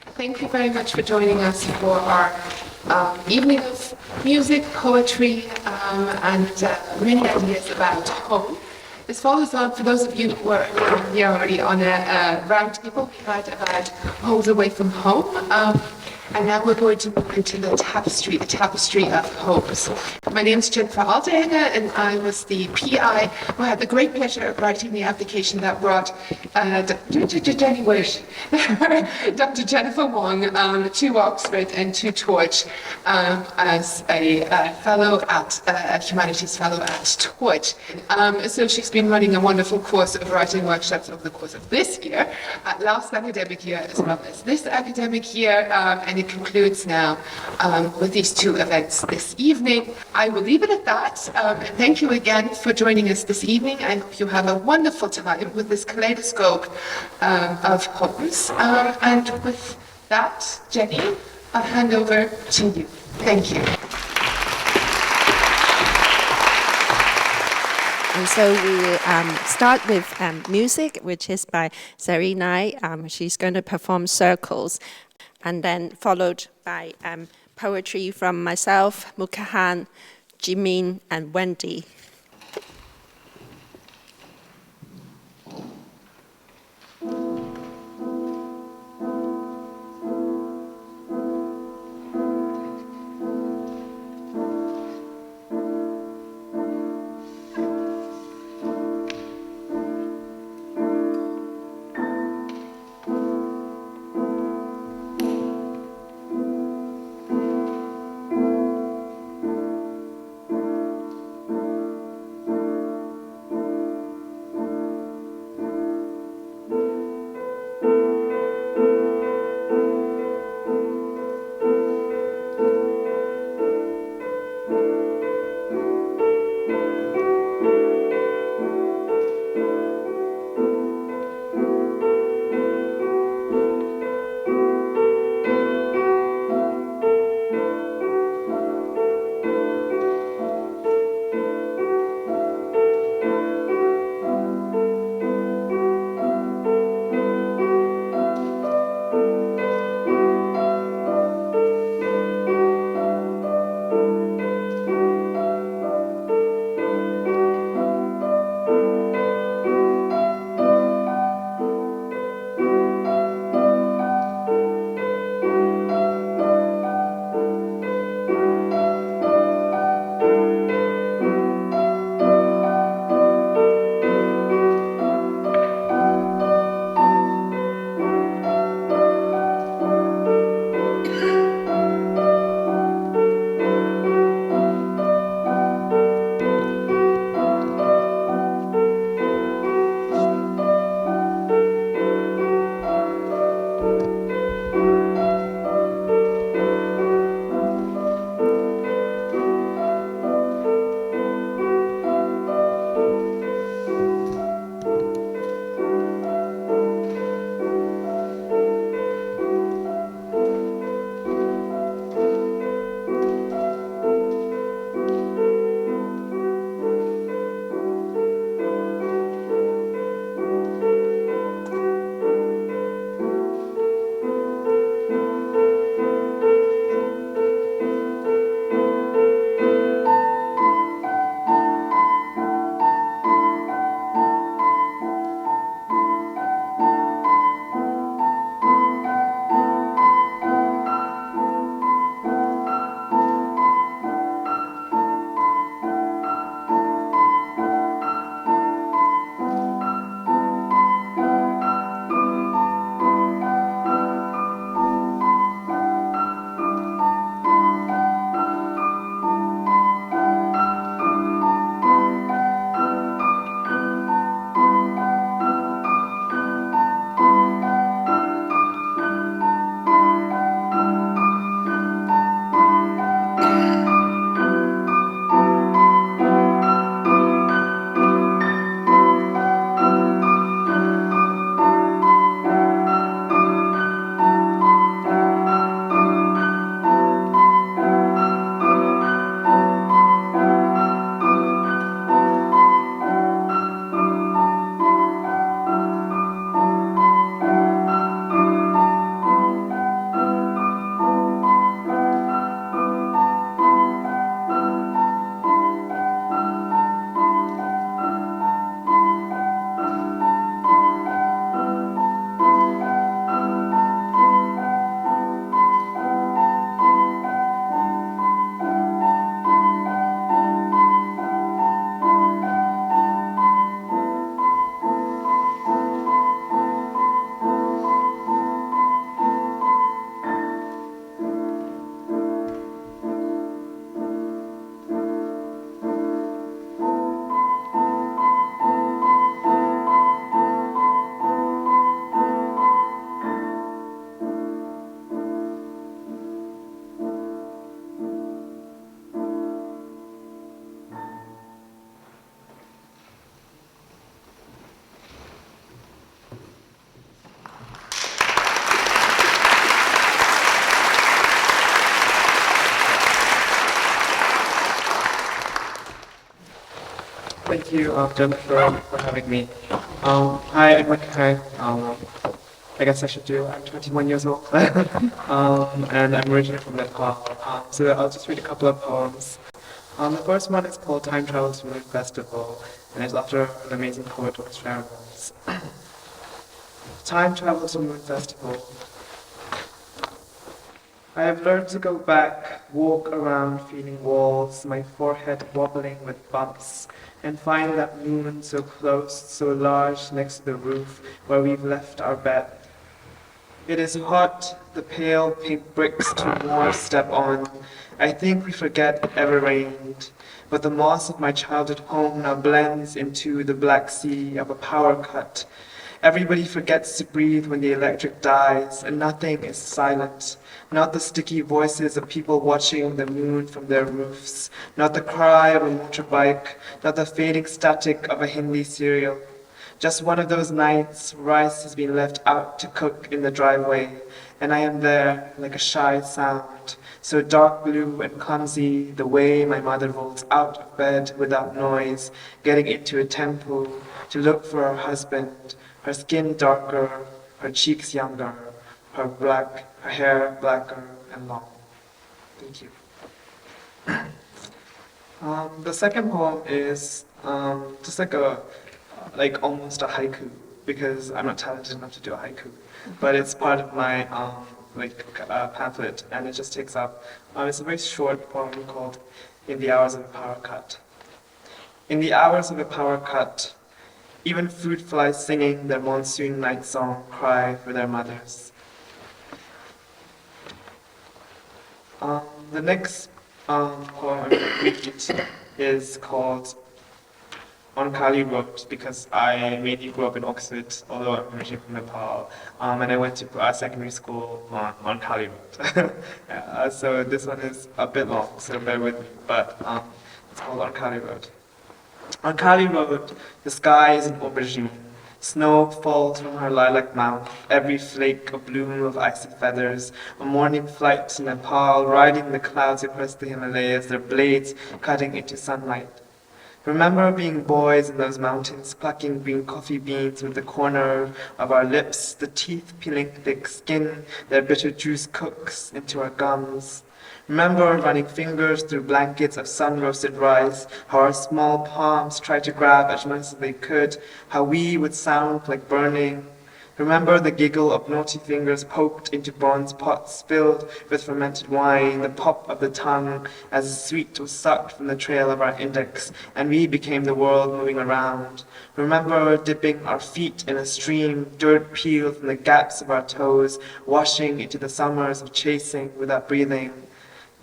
Thank you very much for joining us for our evening of music, poetry, and many ideas about home. This follows on, for those of you who were here already on a round table we had about homes away from home. And now we're going to move into the tapestry of homes. My name is Jennifer Wong, and I was the PI who had the great pleasure of writing the application that brought Dr. Jennifer Wong to Oxford and to Torch as a fellow at Humanities Fellow at Torch. So she's been running a wonderful course of writing workshops over the course of this year, last academic year as well as this academic year, and it concludes now with these two events this evening. I will leave it at that. And thank you again for joining us this evening. I hope you have a wonderful time with this kaleidoscope of homes. And with that, Jenny, I'll hand over to you. Thank you. And so we start with music, which is by Sylee. She's going to perform Circles, and then followed by poetry from myself, Mukahang, Jimin, and Wendy. Thank you, Jennifer, for having me. Hi, I'm Mukahang. I guess I should do. I'm 21 years old, and I'm originally from Nepal. So I'll just read a couple of poems. The first one is called Time Travel to Moon Festival, and it's after an amazing poet, Dr. Wong. Time Travel to Moon Festival. I have learned to go back, walk around feeling walls, my forehead wobbling with bumps, and find that moon so close, so large next to the roof where we've left our bed. It is hot, the pale pink bricks too more step on. I think we forget it ever rained, but the moss of my childhood home now blends into the black sea of a power cut. Everybody forgets to breathe when the electric dies, and nothing is silent. Not the sticky voices of people watching the moon from their roofs, not the cry of a motorbike, not the fading static of a Hindi serial. Just one of those nights, rice has been left out to cook in the driveway, and I am there like a shy sound, so dark blue and clumsy, the way my mother rolls out of bed without noise, getting into a tempo to look for her husband, her skin darker, her cheeks younger, her hair blacker and long. Thank you. The second poem is just like almost a haiku, because I'm not talented enough to do a haiku, but it's part of my pamphlet, and it just takes up. It's a very short poem called "In the Hours of a Power Cut." In the hours of a power cut, even fruit flies singing their monsoon night song cry for their mothers. The next poem I'm going to read is called On Kali Road, because I mainly grew up in Oxford, although I'm originally from Nepal, and I went to secondary school on Kali Road. So this one is a bit long, so bear with me, but it's called On Kali Road. On Kali Road, the sky is an aubergine. Snow falls from her lilac mouth, every flake a bloom of icy feathers, a morning flight to Nepal, riding the clouds across the Himalayas, their blades cutting into sunlight. Remember being boys in those mountains, plucking green coffee beans with the corner of our lips, the teeth peeling thick skin, their bitter juice cooks into our gums. Remember running fingers through blankets of sun-roasted rice, how our small palms tried to grab as much as they could, how we would sound like burning. Remember the giggle of naughty fingers poked into bronze pots filled with fermented wine, the pop of the tongue as the sweet was sucked from the trail of our index, and we became the world moving around. Remember dipping our feet in a stream, dirt peeled from the gaps of our toes, washing into the summers of chasing without breathing.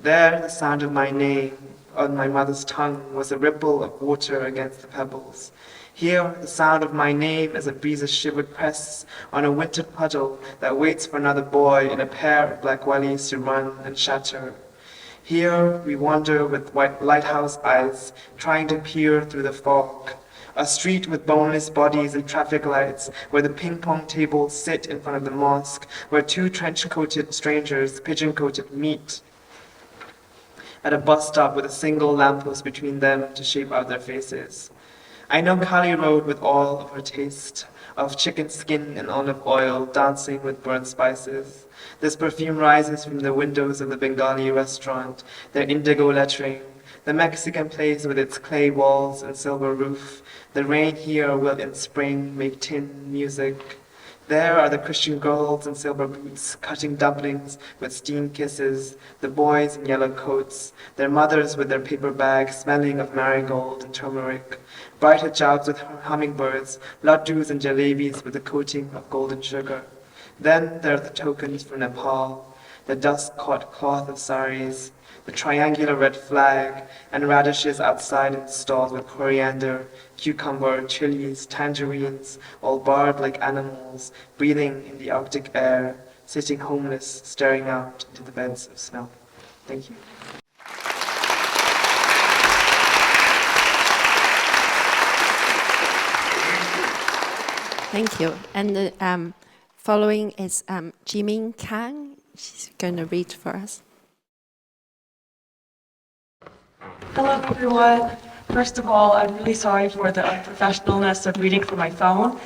There, the sound of my name on my mother's tongue was a ripple of water against the pebbles. Here, the sound of my name as a breeze's shivered press on a wintered puddle that waits for another boy in a pair of black wellies to run and shatter. Here, we wander with white lighthouse eyes, trying to peer through the fog. A street with boneless bodies and traffic lights, where the ping-pong tables sit in front of the mosque, where two trench-coated strangers, pigeon-coated, meet at a bus stop with a single lamppost between them to shape out their faces. I know Kali Road with all of her taste of chicken skin and olive oil dancing with burnt spices. This perfume rises from the windows of the Bengali restaurant, their indigo lettering, the Mexican place with its clay walls and silver roof. The rain here will in spring make tin music. There are the Christian girls in silver boots, cutting dumplings with steam kisses, the boys in yellow coats, their mothers with their paper bags smelling of marigold and turmeric, bright hijabs with hummingbirds, laddus and jalebis with a coating of golden sugar. Then there are the tokens from Nepal, the dust-caught cloth of saris, the triangular red flag, and radishes outside in stalls with coriander, cucumber, chilies, tangerines, all barred like animals, breathing in the Arctic air, sitting homeless, staring out into the beds of snow. Thank you. Thank you. And the following is Jimin Kang. She's going to read for us. Hello everyone. First of all, I'm really sorry for the unprofessionalness of reading from my phone,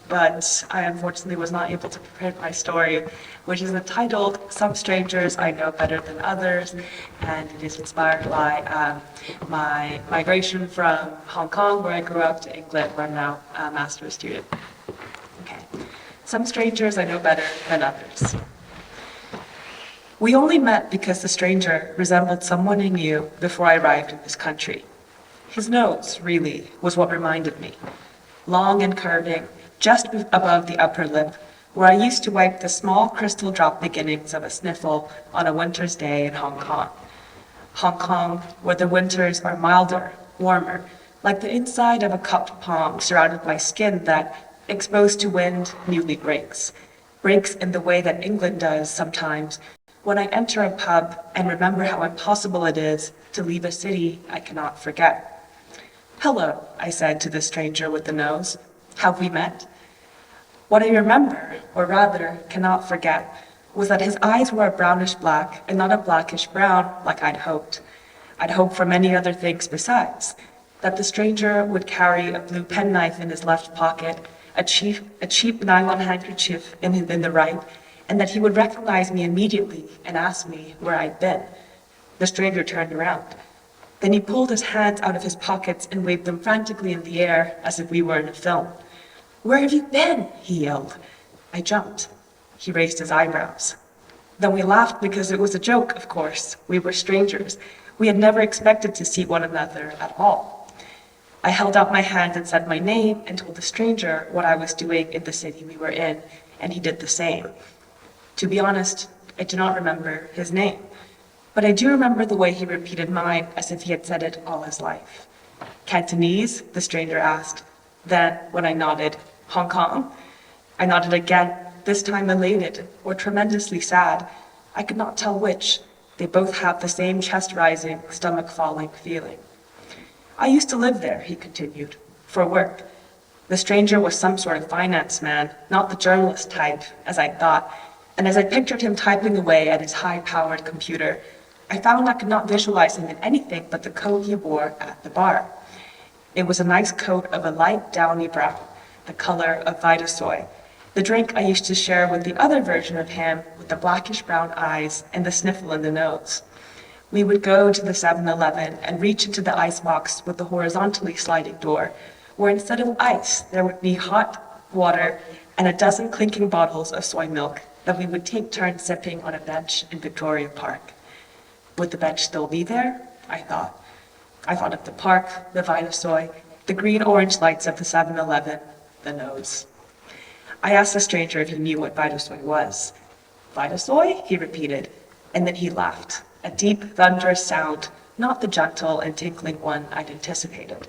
but I unfortunately was not able to prepare my story, which is entitled Some Strangers I Know Better Than Others, and it is inspired by my migration from Hong Kong, where I grew up, to England, where I'm now a master's student. Okay. Some strangers I know better than others. We only met because the stranger resembled someone I knew before I arrived in this country. His nose, really, was what reminded me. Long and curving, just above the upper lip, where I used to wipe the small crystal drop beginnings of a sniffle on a winter's day in Hong Kong. Hong Kong, where the winters are milder, warmer, like the inside of a cupped palm surrounded by skin that, exposed to wind, newly breaks. Breaks in the way that England does sometimes, when I enter a pub and remember how impossible it is to leave a city I cannot forget. "Hello," I said to the stranger with the nose. "Have we met?" What I remember, or rather cannot forget, was that his eyes were a brownish black and not a blackish brown like I'd hoped. I'd hoped for many other things besides. That the stranger would carry a blue penknife in his left pocket, a cheap nylon handkerchief in the right, and that he would recognize me immediately and ask me where I'd been. The stranger turned around. Then he pulled his hands out of his pockets and waved them frantically in the air as if we were in a film. "Where have you been?" he yelled. I jumped. He raised his eyebrows. Then we laughed because it was a joke, of course. We were strangers. We had never expected to see one another at all. I held out my hand and said my name and told the stranger what I was doing in the city we were in, and he did the same. To be honest, I do not remember his name, but I do remember the way he repeated mine as if he had said it all his life. "Cantonese?" the stranger asked. Then, when I nodded, "Hong Kong?" I nodded again, this time elated or tremendously sad. I could not tell which. They both have the same chest-rising, stomach-falling feeling. "I used to live there," he continued, "for work." The stranger was some sort of finance man, not the journalist type, as I thought, and as I pictured him typing away at his high-powered computer, I found I could not visualize him in anything but the coat he wore at the bar. It was a nice coat of a light downy brown, the color of Vitasoy, the drink I used to share with the other version of him with the blackish brown eyes and the sniffle in the nose. We would go to the 7-Eleven and reach into the icebox with the horizontally sliding door, where instead of ice, there would be hot water and a dozen clinking bottles of soy milk that we would take turns sipping on a bench in Victoria Park. Would the bench still be there? I thought. I thought of the park, the Vitasoy, the green-orange lights of the 7-Eleven, the nose. I asked the stranger if he knew what Vitasoy was. "Vitasoy?" he repeated, and then he laughed. A deep, thunderous sound, not the gentle and tinkling one I'd anticipated.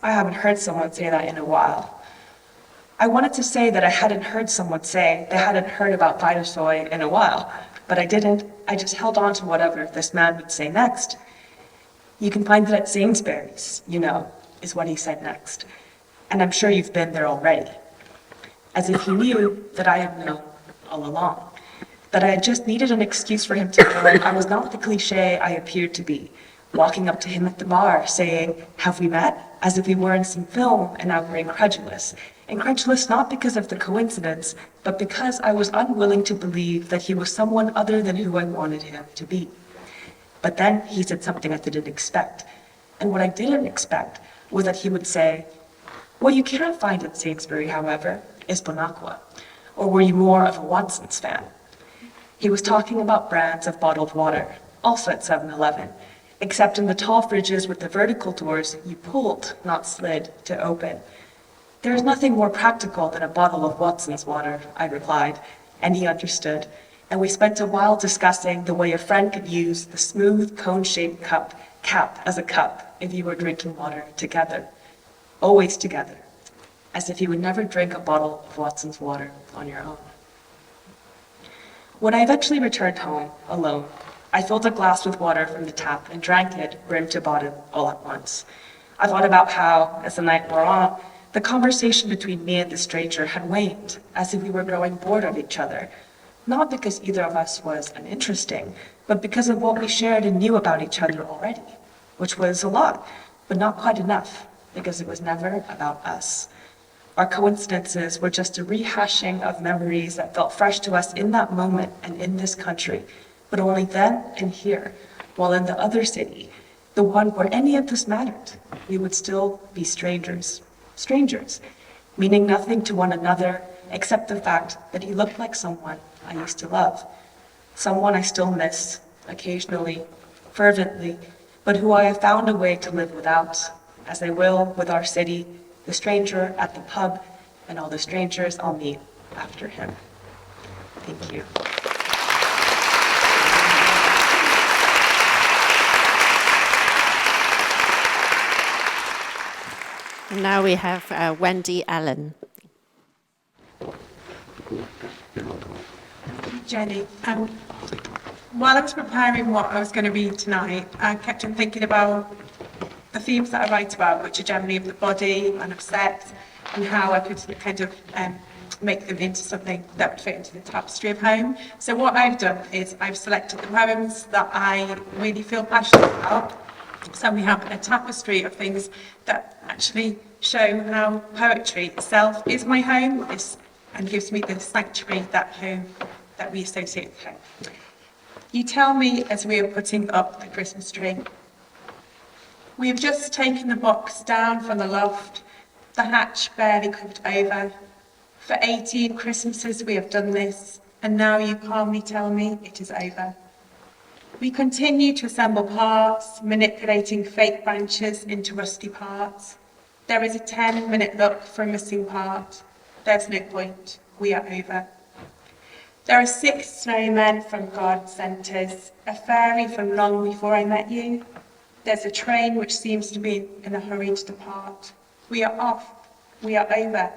I haven't heard someone say that in a while. I wanted to say that I hadn't heard someone say they hadn't heard about Vitasoy in a while, but I didn't. I just held on to whatever this man would say next. "You can find it at Sainsbury's, you know," is what he said next. "And I'm sure you've been there already." As if he knew that I had known all along. That I had just needed an excuse for him to know I was not the cliché I appeared to be, walking up to him at the bar, saying, "Have we met?" as if we were in some film and I were incredulous. Incredulous not because of the coincidence, but because I was unwilling to believe that he was someone other than who I wanted him to be. But then he said something I didn't expect. And what I didn't expect was that he would say, "What you cannot find at Sainsbury, however, is Bon Aqua. Or were you more of a Watson's fan?" He was talking about brands of bottled water, also at 7-Eleven, except in the tall fridges with the vertical doors you pulled, not slid, to open. "There is nothing more practical than a bottle of Watson's water," I replied, and he understood, and we spent a while discussing the way a friend could use the smooth, cone-shaped cap as a cup if you were drinking water together. Always together, as if you would never drink a bottle of Watson's water on your own. When I eventually returned home, alone, I filled a glass with water from the tap and drank it, brim to bottom, all at once. I thought about how, as the night wore on, the conversation between me and the stranger had waned, as if we were growing bored of each other. Not because either of us was uninteresting, but because of what we shared and knew about each other already, which was a lot. but not quite enough, because it was never about us. Our coincidences were just a rehashing of memories that felt fresh to us in that moment and in this country, but only then and here, while in the other city, the one where any of this mattered, we would still be strangers. Strangers, meaning nothing to one another except the fact that he looked like someone I used to love, someone I still miss, occasionally, fervently, but who I have found a way to live without, as I will with our city, the stranger at the pub, and all the strangers I'll meet after him. Thank you. And now we have Wendy Allen. Jenny, while I was preparing what I was going to read tonight, I kept on thinking about the themes that I write about, which are generally of the body and of sex, and how I could kind of make them into something that would fit into the tapestry of home. So what I've done is I've selected the poems that I really feel passionate about. So we have a tapestry of things that actually show how poetry itself is my home and gives me the sanctuary, that home that we associate with home. You tell me as we are putting up the Christmas tree. We have just taken the box down from the loft, the hatch barely covered over. For 18 Christmases we have done this, and now you calmly tell me it is over. We continue to assemble parts, manipulating fake branches into rusty parts. There is a 10-minute look for a missing part. There's no point, we are over. There are 6 snowmen from God centres, a fairy from long before I met you. There's a train which seems to be in a hurry to depart. We are off, we are over.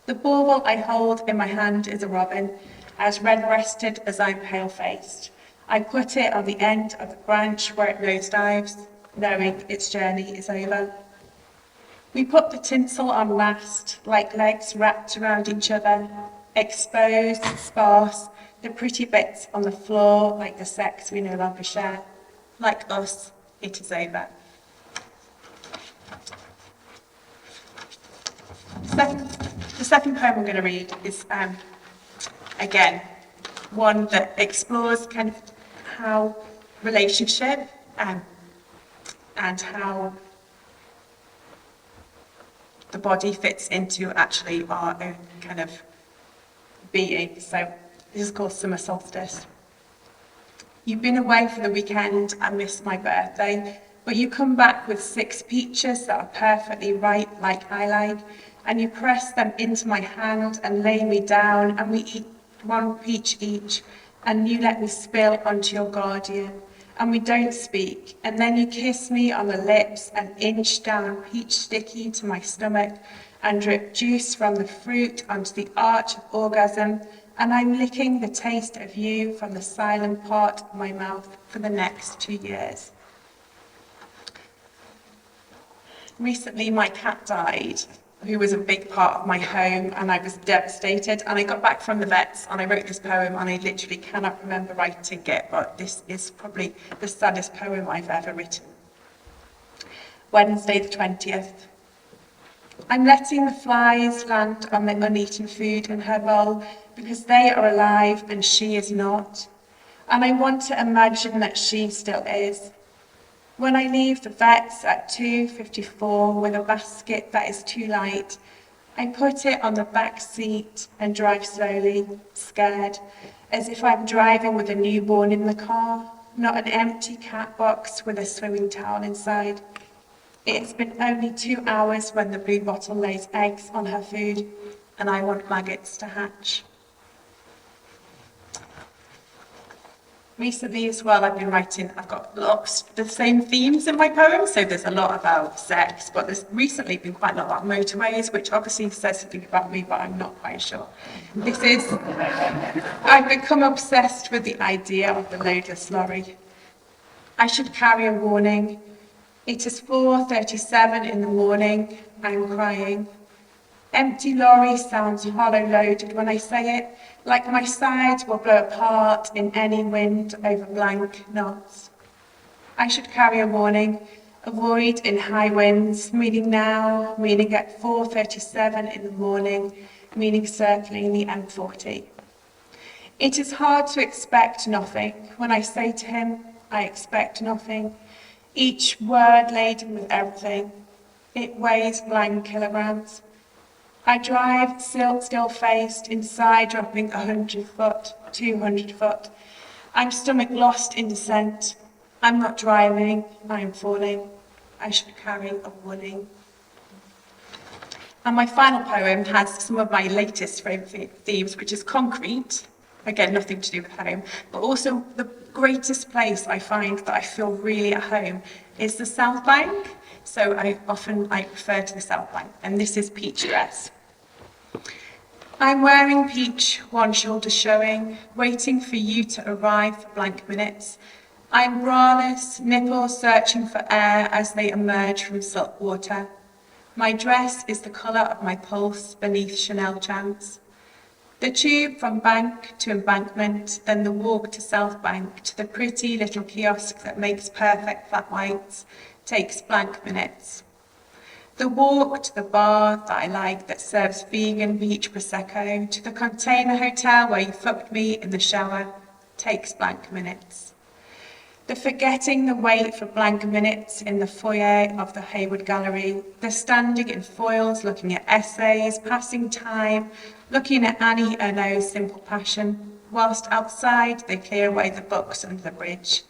The bauble I hold in my hand is a robin, as red-breasted as I'm pale-faced. I put it on the end of the branch where it nosedives, knowing its journey is over. We put the tinsel on last, like legs wrapped around each other, exposed, sparse, the pretty bits on the floor like the sex we no longer share. Like us, it is over. The second poem I'm going to read is, again, one that explores kind of how relationship and how the body fits into actually our own kind of being. So this is called Summer Solstice. You've been away for the weekend and missed my birthday, but you come back with 6 peaches that are perfectly right like I like, and you press them into my hand and lay me down, and we eat 1 peach each, and you let me spill onto your guardian, and we don't speak, and then you kiss me on the lips and inch down peach sticky to my stomach and drip juice from the fruit onto the arch of orgasm, and I'm licking the taste of you from the silent part of my mouth for the next 2 years. Recently, my cat died, who was a big part of my home, and I was devastated, and I got back from the vets and I wrote this poem, and I literally cannot remember writing it, but this is probably the saddest poem I've ever written. Wednesday the 20th. I'm letting the flies land on the uneaten food in her bowl because they are alive and she is not, and I want to imagine that she still is. When I leave the vets at 2:54 with a basket that is too light, I put it on the back seat and drive slowly, scared, as if I'm driving with a newborn in the car, not an empty cat box with a swimming towel inside. It has been only 2 hours when the blue bottle lays eggs on her food, and I want maggots to hatch. Recently as well, I've been writing, I've got lots of the same themes in my poems, so there's a lot about sex, but there's recently been quite a lot about motorways, which obviously says something about me, but I'm not quite sure. I've become obsessed with the idea of the loadless lorry. I should carry a warning. It is 4:37 in the morning, I'm crying. Empty lorry sounds hollow-loaded when I say it, like my sides will blow apart in any wind over blank knots. I should carry a warning. Avoid in high winds, meaning now, meaning at 4:37 in the morning, meaning circling the M40. It is hard to expect nothing. When I say to him, I expect nothing, each word laden with everything. It weighs blank kilograms. I drive still-faced, inside dropping 100 foot, 200 foot. I'm stomach lost in descent. I'm not driving, I am falling. I should carry a warning. And my final poem has some of my latest favourite themes, which is concrete, again, nothing to do with home, but also the greatest place I find that I feel really at home is the South Bank. So I refer to the South Bank, and this is Peach Dress. I'm wearing peach, one shoulder showing, waiting for you to arrive for blank minutes. I'm braless, nipples searching for air as they emerge from salt water. My dress is the colour of my pulse beneath Chanel jams. The tube from bank to embankment, then the walk to South Bank, to the pretty little kiosk that makes perfect flat whites, takes blank minutes. The walk to the bar that I like that serves vegan beach prosecco, to the container hotel where you fucked me in the shower, takes blank minutes. The forgetting the wait for blank minutes in the foyer of the Hayward Gallery, the standing in foils looking at essays, passing time, looking at Annie Ernaux's Simple Passion, whilst outside they clear away the books under the bridge.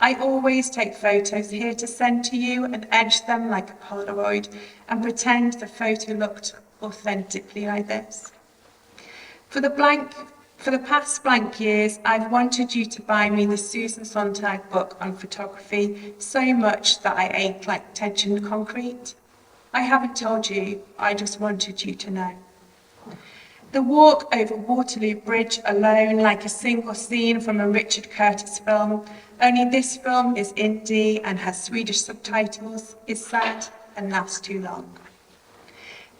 I always take photos here to send to you and edge them like a Polaroid and pretend the photo looked authentically like this. For the past blank years, I've wanted you to buy me the Susan Sontag book on photography so much that I ached like tensioned concrete. I haven't told you, I just wanted you to know. The walk over Waterloo Bridge alone, like a single scene from a Richard Curtis film, only this film is indie and has Swedish subtitles, is sad and lasts too long.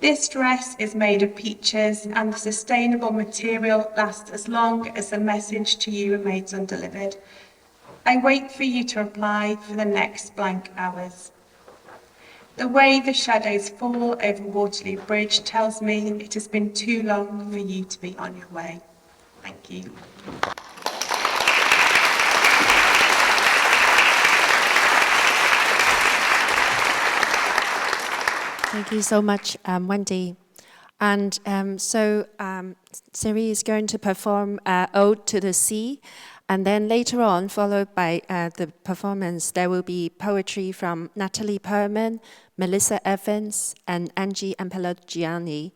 This dress is made of peaches and the sustainable material lasts as long as the message to you remains undelivered. I wait for you to reply for the next blank hours. The way the shadows fall over Waterloo Bridge tells me it has been too long for you to be on your way. Thank you. Thank you so much, Wendy. And Sylee is going to perform Ode to the Sea. And then later on, followed by the performance, there will be poetry from Natalie Perman, Melissa Evans, and Angeliki Amperiogianni.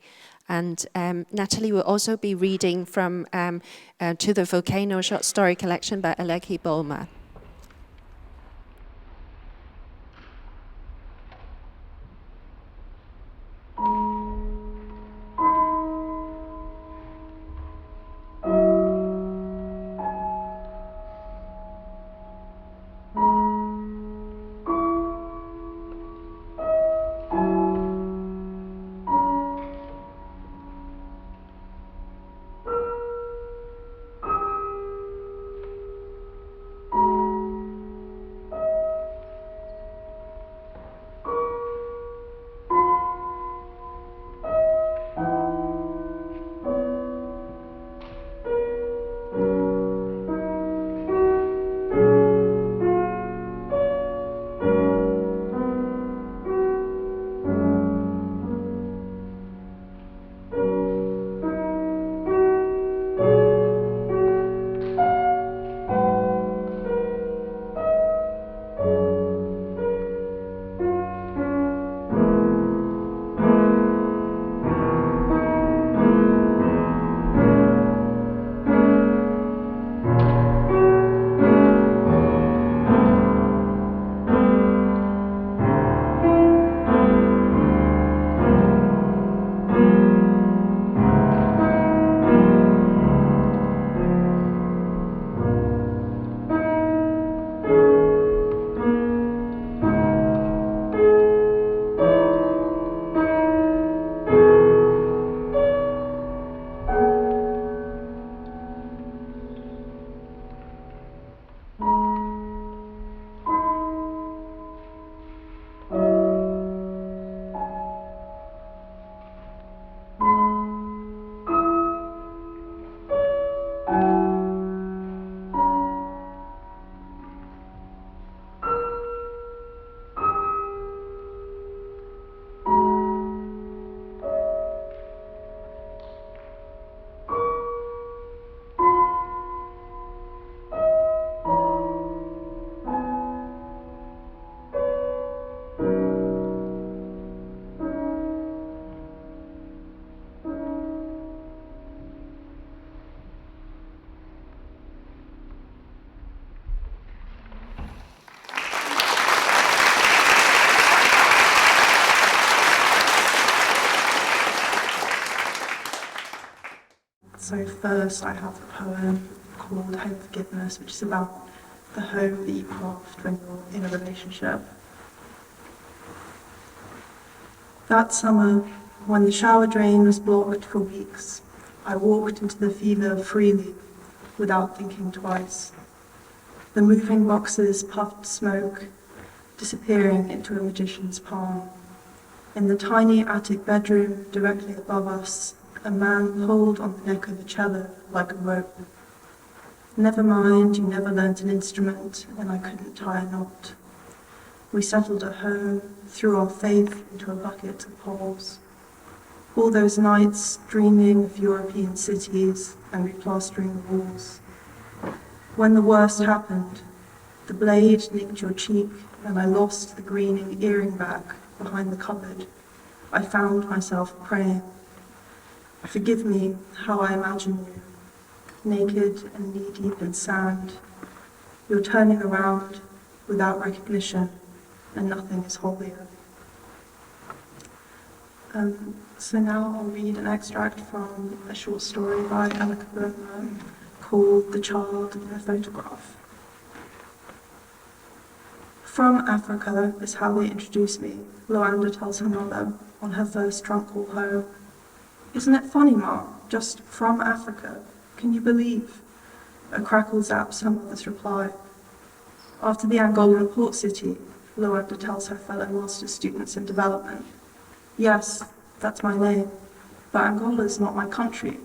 And Natalie will also be reading from To the Volcano short story collection by Angeliki Amperiogianni. So first I have a poem called Home Forgiveness, which is about the home that you craft when you're in a relationship. That summer, when the shower drain was blocked for weeks, I walked into the fever freely, without thinking twice. The moving boxes puffed smoke, disappearing into a magician's palm. In the tiny attic bedroom directly above us, a man pulled on the neck of a cello like a rope. Never mind, you never learnt an instrument, and I couldn't tie a knot. We settled at home, threw our faith into a bucket of holes. All those nights dreaming of European cities and replastering the walls. When the worst happened, the blade nicked your cheek and I lost the greening earring back behind the cupboard, I found myself praying. Forgive me how I imagine you, naked and knee-deep in sand. You're turning around without recognition, and nothing is holier. So now I'll read an extract from a short story by Angeliki Amperiogianni called The Child in a Photograph. From Africa is how they introduce me, Luanda tells her mother on her first trunk call home. Isn't it funny, Ma? Just from Africa. Can you believe? A crackle zaps her mother's reply. After the Angolan port city, Luanda tells her fellow master's students in development. Yes, that's my name, but Angola is not my country.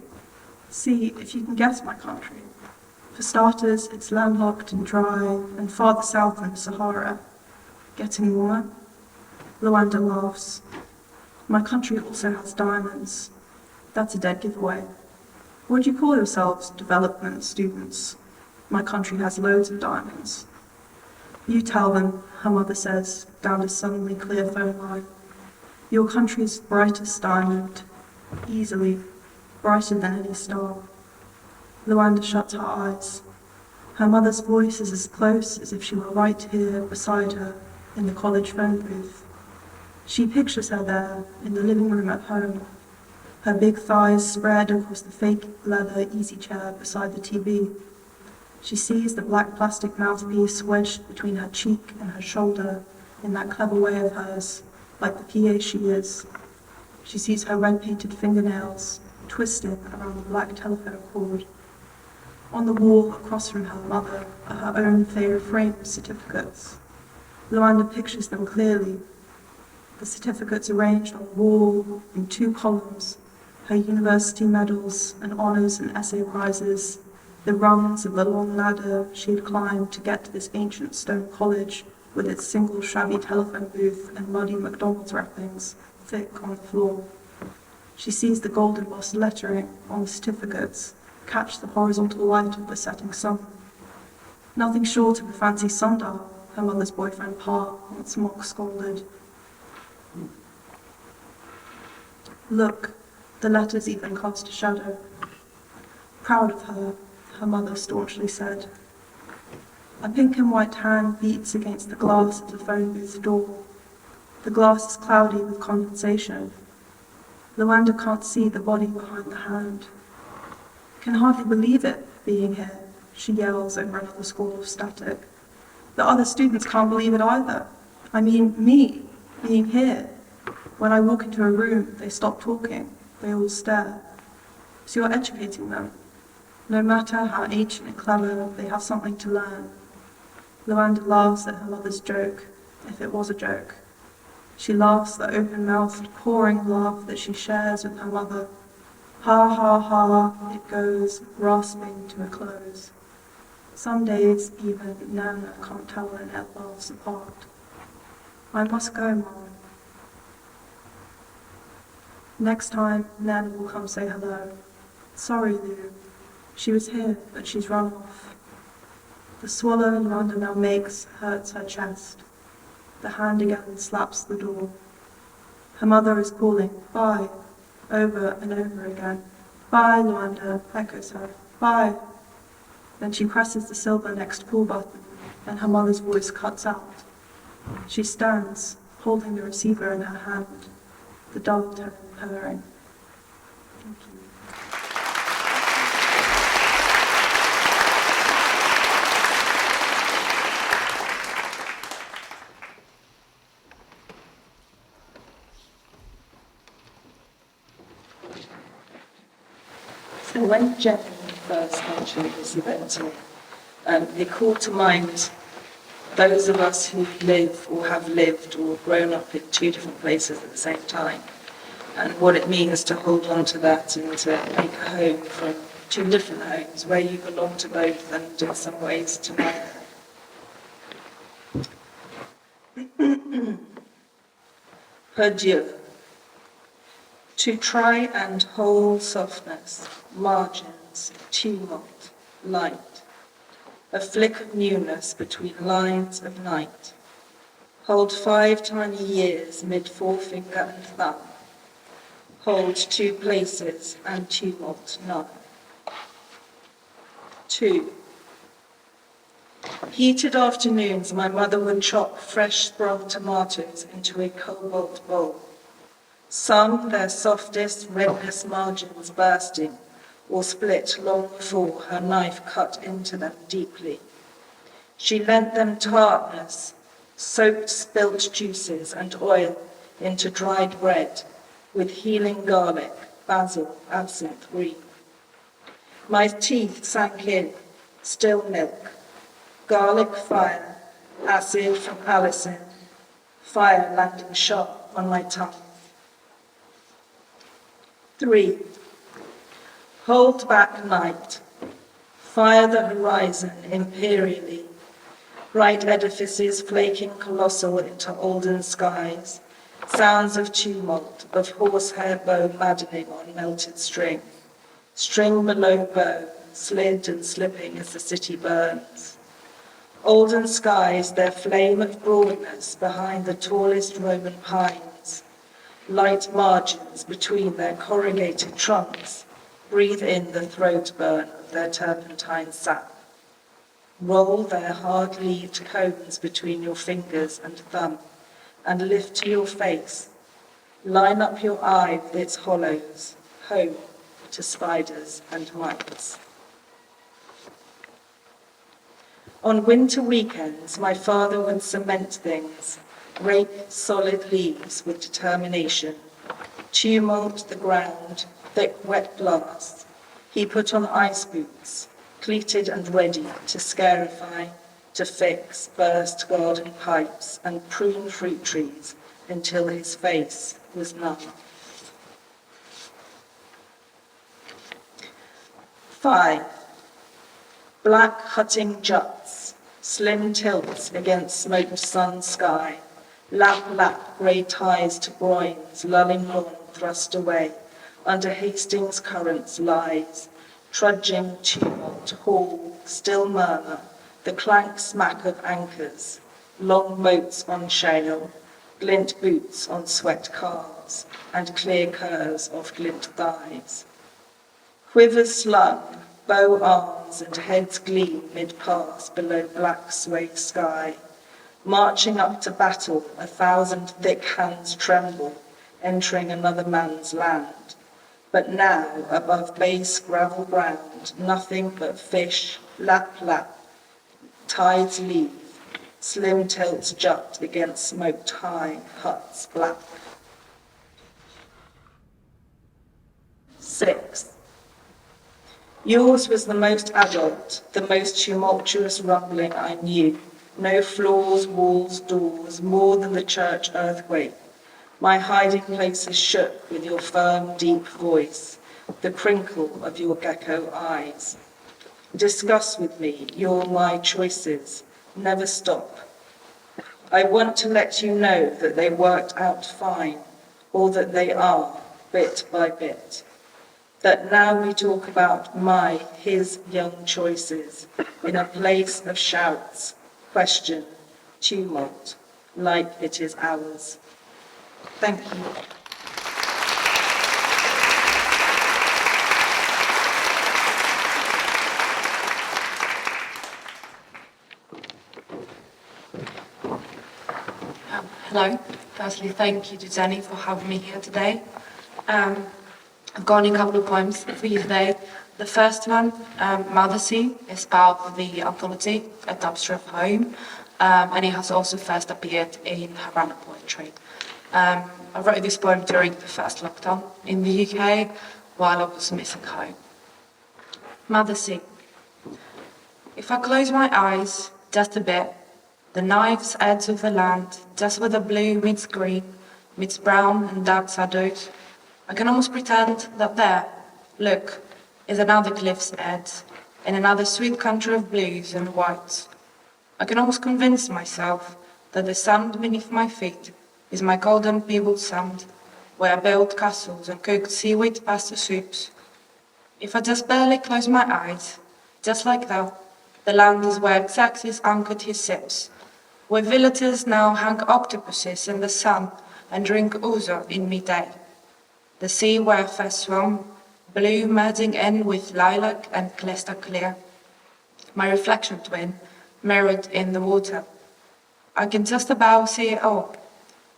See if you can guess my country. For starters, it's landlocked and dry, and farther south than the Sahara. Getting warmer? Luanda laughs. My country also has diamonds. That's a dead giveaway. What do you call yourselves, development students? My country has loads of diamonds. You tell them, her mother says, down a suddenly clear phone line. Your country's brightest diamond, easily, brighter than any star. Luanda shuts her eyes. Her mother's voice is as close as if she were right here beside her in the college phone booth. She pictures her there in the living room at home, her big thighs spread across the fake leather easy chair beside the TV. She sees the black plastic mouthpiece wedged between her cheek and her shoulder in that clever way of hers, like the PA she is. She sees her red-painted fingernails twisted around the black telephone cord. On the wall across from her mother are her own favorite framed certificates. Luanda pictures them clearly. The certificates arranged on the wall in 2 columns, her university medals and honours and essay prizes, the rungs of the long ladder she had climbed to get to this ancient stone college with its single shabby telephone booth and muddy McDonald's wrappings thick on the floor. She sees the gold embossed lettering on the certificates catch the horizontal light of the setting sun. Nothing short of a fancy sundial, her mother's boyfriend Pa once mock scolded. Look, the letters even cast a shadow. Proud of her, her mother staunchly said. A pink and white hand beats against the glass of the phone booth door. The glass is cloudy with condensation. Luanda can't see the body behind the hand. Can hardly believe it, being here, she yells over another squall of static. The other students can't believe it either. I mean, me, being here. When I walk into a room, they stop talking. They all stare. So you're educating them. No matter how ancient and clever, they have something to learn. Luanda laughs at her mother's joke, if it was a joke. She laughs the open-mouthed, pouring laugh that she shares with her mother. Ha ha ha, it goes, rasping to a close. Some days, even Nana can't tell her net laughs apart. I must go, Mom. Next time, Nana will come say hello. Sorry, Lou. She was here, but she's run off. The swallow Luanda now makes hurts her chest. The hand again slaps the door. Her mother is calling, bye, over and over again. Bye, Luanda, echoes her. Bye. Then she presses the silver next call button, and her mother's voice cuts out. She stands, holding the receiver in her hand, the dull tone purring. Thank you. When Jenny first mentioned this event to me, it called to mind those of us who live or have lived or grown up in two different places at the same time, and what it means to hold on to that and to make a home from two different homes where you belong to both and in some ways to neither. Adieu. To try and hold softness, margins, tumult, light, a flick of newness between lines of night. Hold 5 tiny years mid forefinger and thumb. Hold 2 places and tumult none. 2. Heated afternoons, my mother would chop fresh sprung tomatoes into a cobalt bowl. Some, their softest, redness margins bursting, or split long before her knife cut into them deeply. She lent them tartness, soaked spilt juices and oil into dried bread, with healing garlic, basil, absinthe, green. My teeth sank in, still milk, garlic fire, acid from Collison, fire landing sharp on my tongue. 3. Hold back night, fire the horizon imperially, bright edifices flaking colossal into olden skies, sounds of tumult, of horsehair bow maddening on melted string, string below bow, slid and slipping as the city burns. Olden skies, their flame of broadness behind the tallest Roman pines, light margins between their corrugated trunks, breathe in the throat burn of their turpentine sap. Roll their hard-leaved cones between your fingers and thumb, and lift to your face. Line up your eye with its hollows, home to spiders and mites. On winter weekends, my father would cement things, rake solid leaves with determination, tumult the ground, thick wet glass. He put on ice boots, cleated and ready to scarify, to fix, burst garden pipes and prune fruit trees until his face was numb. 5. Black hutting juts, slim tilts against smoked sun sky, lap grey ties to groins, lulling lawn thrust away, under Hastings currents lies, trudging tumult, haul, still murmur, the clank smack of anchors, long boats on shale, glint boots on sweat cars, and clear curves of glint thighs. Quivers slung, bow arms and heads gleam mid-pass below black sway sky. Marching up to battle, 1,000 thick hands tremble, entering another man's land. But now, above base gravel ground, nothing but fish, lap, tides leave, slim tilts jut against smoked high huts black. 6. Yours was the most adult, the most tumultuous rumbling I knew. No floors, walls, doors, more than the church earthquake. My hiding places shook with your firm, deep voice, the crinkle of your gecko eyes. Discuss with me my choices, never stop. I want to let you know that they worked out fine, or that they are, bit by bit. That now we talk about his young choices, in a place of shouts, question, tumult, like it is ours. Thank you. Hello. Firstly, thank you to Jenny for having me here today. I've got a couple of poems for you today. The first one, Mother-Sea, is part of the anthology, A Tapestry of Home, and it has also first appeared in Havana Poetry. I wrote this poem during the first lockdown in the UK while I was missing home. Mother Sea. If I close my eyes just a bit, the knife's edge of the land, just where the blue meets green, meets brown and dark shadows, I can almost pretend that there, look, is another cliff's edge, in another sweet country of blues and whites. I can almost convince myself that the sand beneath my feet is my golden peopled sand, where I built castles and cooked seaweed pasta soups. If I just barely close my eyes, just like that, the land is where Xerxes anchored his ships, where villagers now hang octopuses in the sun and drink ouzo in midday. The sea where I first swam, blue merging in with lilac and crystal clear. My reflection twin, mirrored in the water. I can just about see it all.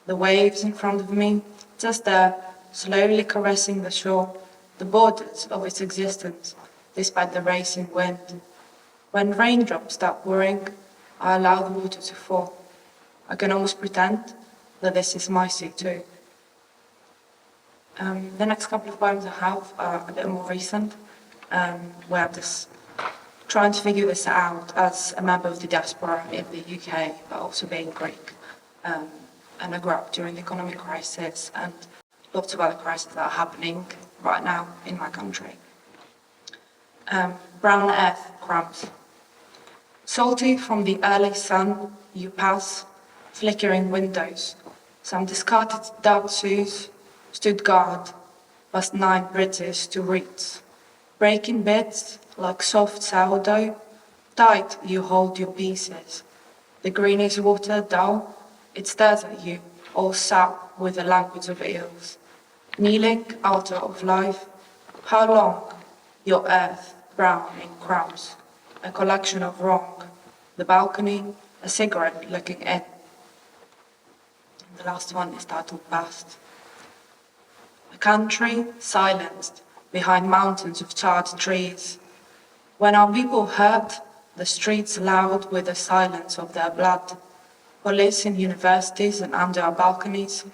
The waves in front of me, just there, slowly caressing the shore, the borders of its existence, despite the racing wind. When raindrops start pouring, I allow the water to fall. I can almost pretend that this is my sea too. The next couple of poems I have are a bit more recent, where I'm just trying to figure this out as a member of the diaspora in the UK, but also being Greek. And I grew up during the economic crisis and lots of other crises that are happening right now in my country. Brown earth crumbs. Salty from the early sun, you pass, flickering windows. Some discarded dark shoes stood guard, past 9 bridges to reach. Breaking bits like soft sourdough, tight you hold your pieces. The greenish water dull, it stares at you, all sap with the language of eels. Kneeling, altar of life, how long? Your earth, brown in crumbs, a collection of wrong. The balcony, a cigarette looking in. The last one is titled Past. A country silenced behind mountains of charred trees. When our people hurt, the streets loud with the silence of their blood. Police in universities and under our balconies,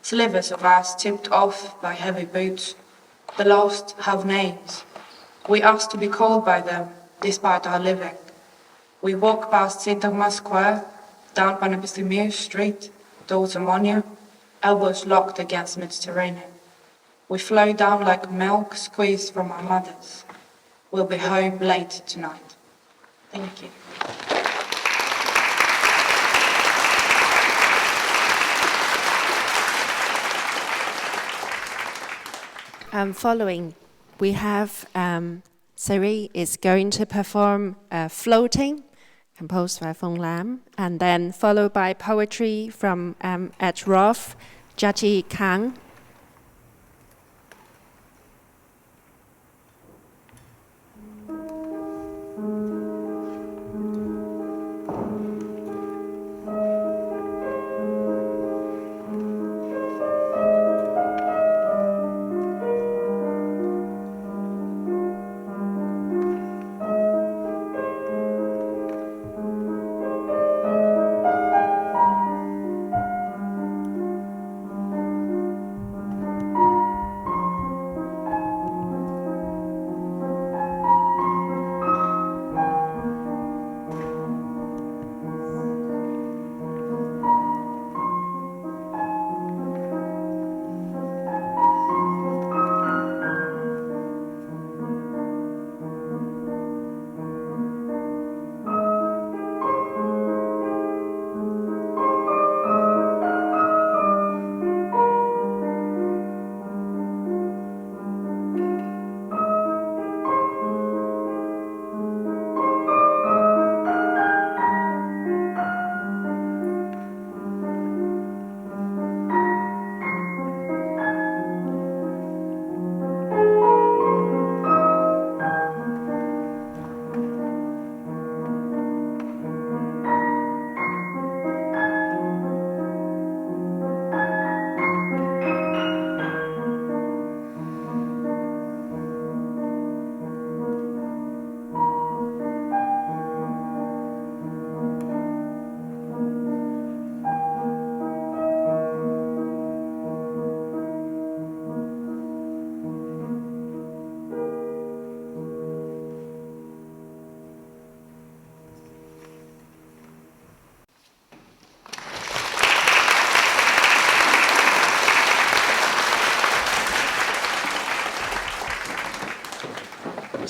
slivers of us chipped off by heavy boots. The lost have names. We ask to be called by them, despite our living. We walk past St. Thomas Square, down Panepistimiou Street, towards Ammonia, elbows locked against Mediterranean. We flow down like milk squeezed from our mothers. We'll be home late tonight. Thank you. Following, we have Sylee is going to perform Floating, composed by Phong Lam, and then followed by poetry from at Roffe, Jiaqi Kang.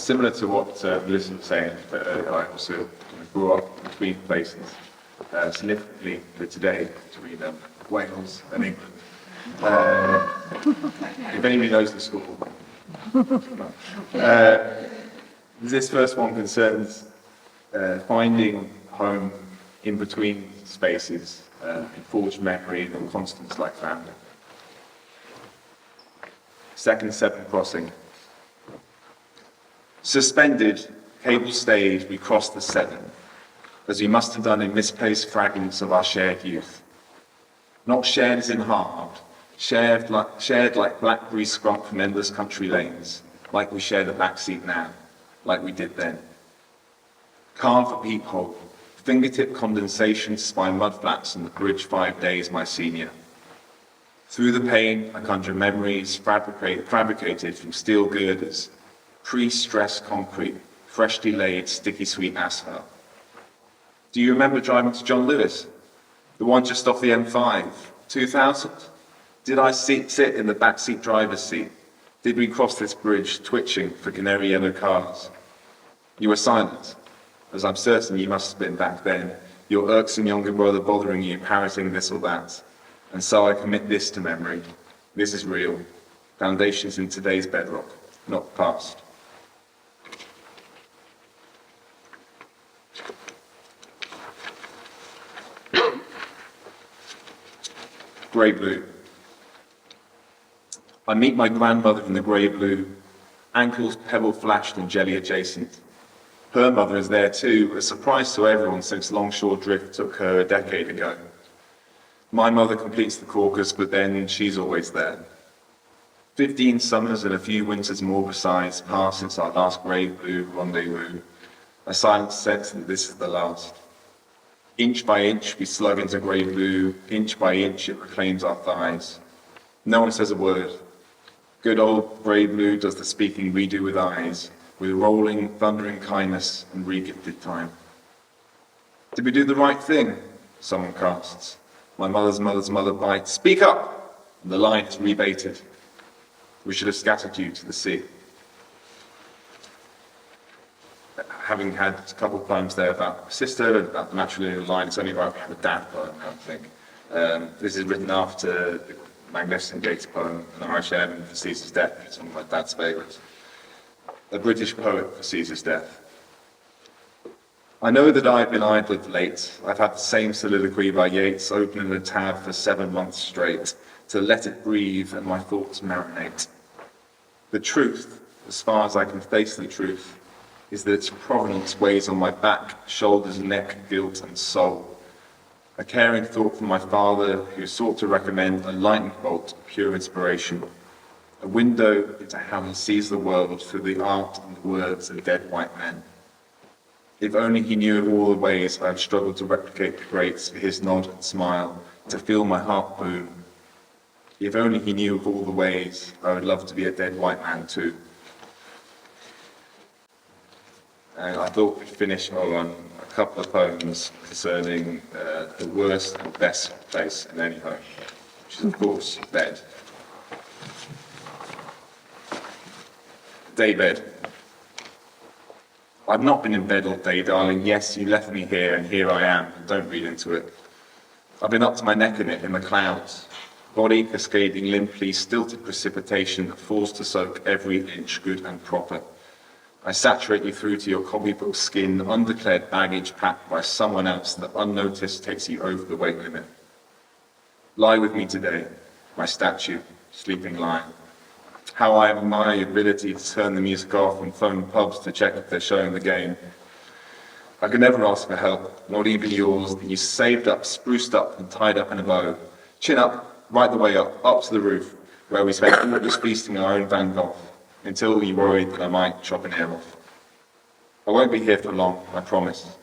Similar to what Melissa was saying, I also grew up between places, significantly for today, between Wales and England. If anybody knows the school. This first one concerns finding home in between spaces, in forged memory and constants like family. Second, Severn Crossing. Suspended, cable stayed, we crossed the Severn, as we must have done in misplaced fragments of our shared youth. Not shared as in halved, shared like blackberries scrumped from endless country lanes, like we share the backseat now, like we did then. Carve a peephole, fingertip condensation to spy mudflats on the bridge 5 days my senior. Through the pain, I conjure memories fabricated from steel girders, pre-stressed concrete, freshly laid, sticky sweet asphalt. Do you remember driving to John Lewis? The one just off the M5, 2000? Did I sit in the backseat driver's seat? Did we cross this bridge, twitching for canary yellow cars? You were silent, as I'm certain you must have been back then, your irksome younger brother bothering you, parroting this or that. And so I commit this to memory. This is real. Foundations in today's bedrock, not the past. Grey blue. I meet my grandmother in the grey blue, ankles pebble flashed and jelly adjacent. Her mother is there too, a surprise to everyone since Longshore Drift took her a decade ago. My mother completes the caucus, but then she's always there. 15 summers and a few winters more besides pass since our last grey blue rendezvous, a silent sense that this is the last. Inch by inch we slug into grey blue, inch by inch it reclaims our thighs. No one says a word. Good old grey blue does the speaking we do with eyes, with rolling, thundering kindness and re-gifted time. Did we do the right thing? Someone casts. My mother's mother bites. Speak up! And the line is rebaited. We should have scattered you to the sea. Having had a couple of poems there about my sister and about the matrilineal line, it's only about we have a dad poem, I think. This is written after the magnificent Gates poem, An Irish Airman for Caesar's Death. It's one of my dad's favourites. A British poet for Caesar's death. I know that I've been idle of late. I've had the same soliloquy by Yeats, opening a tab for 7 months straight, to let it breathe and my thoughts marinate. The truth, as far as I can face the truth, is that its provenance weighs on my back, shoulders, neck, guilt, and soul. A caring thought from my father, who sought to recommend a lightning bolt of pure inspiration, a window into how he sees the world through the art and the words of dead white men. If only he knew of all the ways I have struggled to replicate the greats for his nod and smile, to feel my heart boom. If only he knew of all the ways I would love to be a dead white man too. And I thought we'd finish on a couple of poems concerning the worst and best place in any home, which is of course bed. Daybed. I've not been in bed all day, darling. Yes, you left me here, and here I am. Don't read into it. I've been up to my neck in it, in the clouds. Body cascading limply, stilted precipitation that falls to soak every inch good and proper. I saturate you through to your copybook skin, undeclared baggage packed by someone else that unnoticed takes you over the weight limit. Lie with me today, my statue, sleeping lion. How I admire your ability to turn the music off and phone pubs to check if they're showing the game. I could never ask for help, not even yours, that you saved up, spruced up, and tied up in a bow. Chin up, right the way up to the roof, where we spent all just feasting our own Van Gogh, until you worried that I might chop an ear off. I won't be here for long, I promise.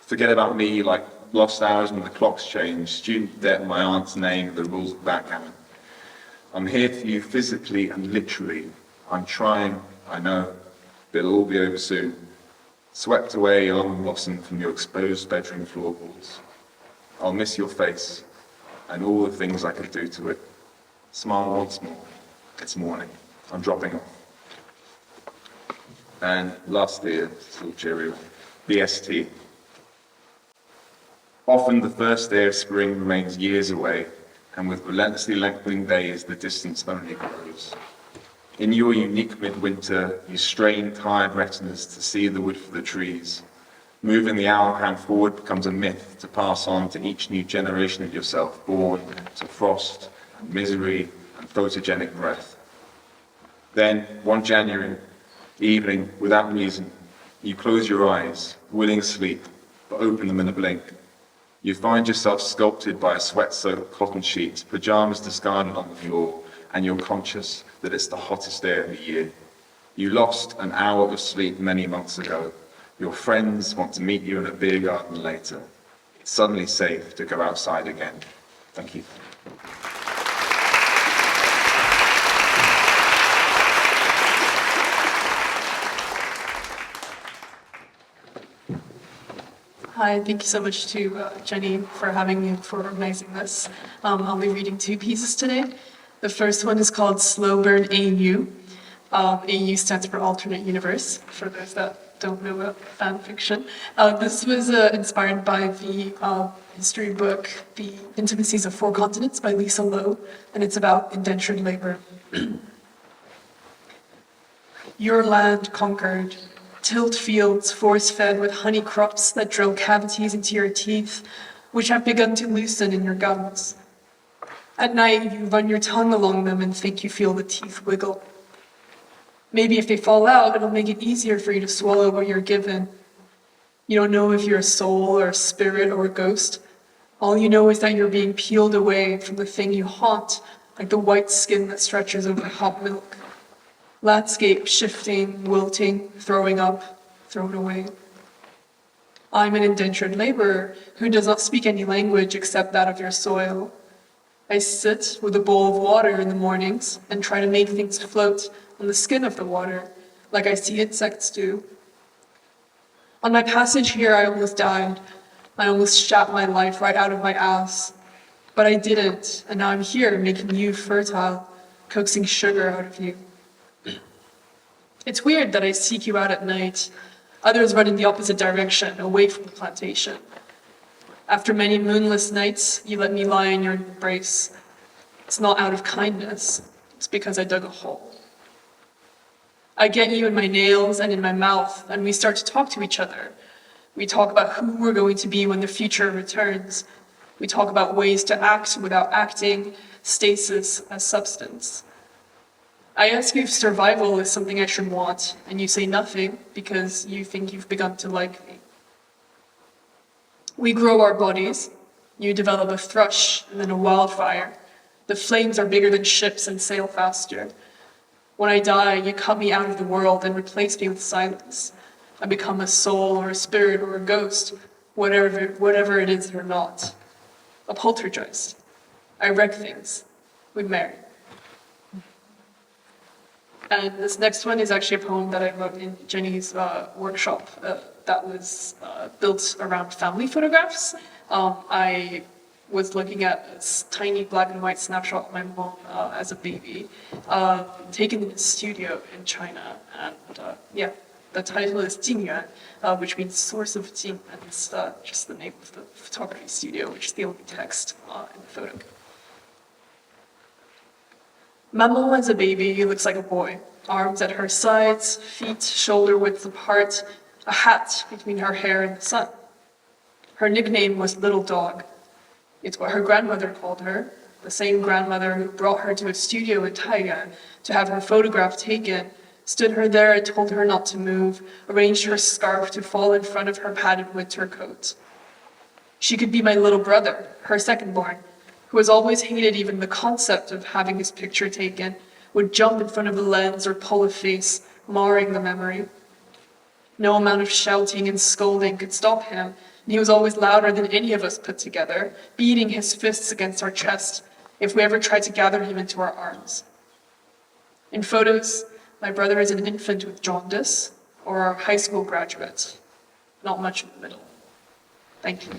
Forget about me like lost hours when the clocks change, student debt, my aunt's name, the rules of backgammon. I'm here for you physically and literally. I'm trying, I know, but it'll all be over soon. Swept away along the blossom from your exposed bedroom floorboards. I'll miss your face and all the things I could do to it. Smile once more. It's morning. I'm dropping off. And lastly, a little cheery one, BST. Often the first day of spring remains years away, and with relentlessly lengthening days, the distance only grows. In your unique midwinter, you strain tired retinas to see the wood for the trees. Moving the hour hand forward becomes a myth to pass on to each new generation of yourself, born to frost and misery and photogenic breath. Then, one January evening, without reason, you close your eyes, willing sleep, but open them in a blink. You find yourself sculpted by a sweat-soaked cotton sheet, pajamas discarded on the floor, and you're conscious that it's the hottest day of the year. You lost an hour of sleep many months ago. Your friends want to meet you in a beer garden later. It's suddenly safe to go outside again. Thank you. Hi, thank you so much to Jenny for having me and for organizing this. I'll be reading two pieces today. The first one is called Slow Burn AU. AU stands for Alternate Universe, for those that don't know about fan fiction. This was inspired by the history book, The Intimacies of Four Continents by Lisa Lowe, and it's about indentured labor. Your land conquered, tilled fields force-fed with honey crops that drill cavities into your teeth, which have begun to loosen in your gums. At night, you run your tongue along them and think you feel the teeth wiggle. Maybe if they fall out, it'll make it easier for you to swallow what you're given. You don't know if you're a soul or a spirit or a ghost. All you know is that you're being peeled away from the thing you haunt, like the white skin that stretches over hot milk. Landscape shifting, wilting, throwing up, thrown away. I'm an indentured laborer who does not speak any language except that of your soil. I sit with a bowl of water in the mornings and try to make things float on the skin of the water, like I see insects do. On my passage here, I almost died. I almost shot my life right out of my ass. But I didn't, and now I'm here making you fertile, coaxing sugar out of you. It's weird that I seek you out at night. Others run in the opposite direction, away from the plantation. After many moonless nights, you let me lie in your embrace. It's not out of kindness. It's because I dug a hole. I get you in my nails and in my mouth, and we start to talk to each other. We talk about who we're going to be when the future returns. We talk about ways to act without acting, stasis as substance. I ask you if survival is something I should want, and you say nothing because you think you've begun to like me. We grow our bodies. You develop a thrush and then a wildfire. The flames are bigger than ships and sail faster. When I die, you cut me out of the world and replace me with silence. I become a soul or a spirit or a ghost, whatever it is or not. A poltergeist. I wreck things. We marry. And this next one is actually a poem that I wrote in Jenny's workshop that was built around family photographs. I was looking at this tiny black and white snapshot of my mom as a baby, taken in a studio in China. And the title is Jingyuan, which means source of Jing, and it's just the name of the photography studio, which is the only text in the photo. Maman as a baby looks like a boy. Arms at her sides, feet shoulder width apart, a hat between her hair and the sun. Her nickname was Little Dog. It's what her grandmother called her, the same grandmother who brought her to a studio in Taiwan to have her photograph taken, stood her there and told her not to move, arranged her scarf to fall in front of her padded winter coat. She could be my little brother, her second-born, who has always hated even the concept of having his picture taken, would jump in front of the lens or pull a face, marring the memory. No amount of shouting and scolding could stop him, and he was always louder than any of us put together, beating his fists against our chest if we ever tried to gather him into our arms. In photos, my brother is an infant with jaundice or a high school graduate, not much in the middle. Thank you.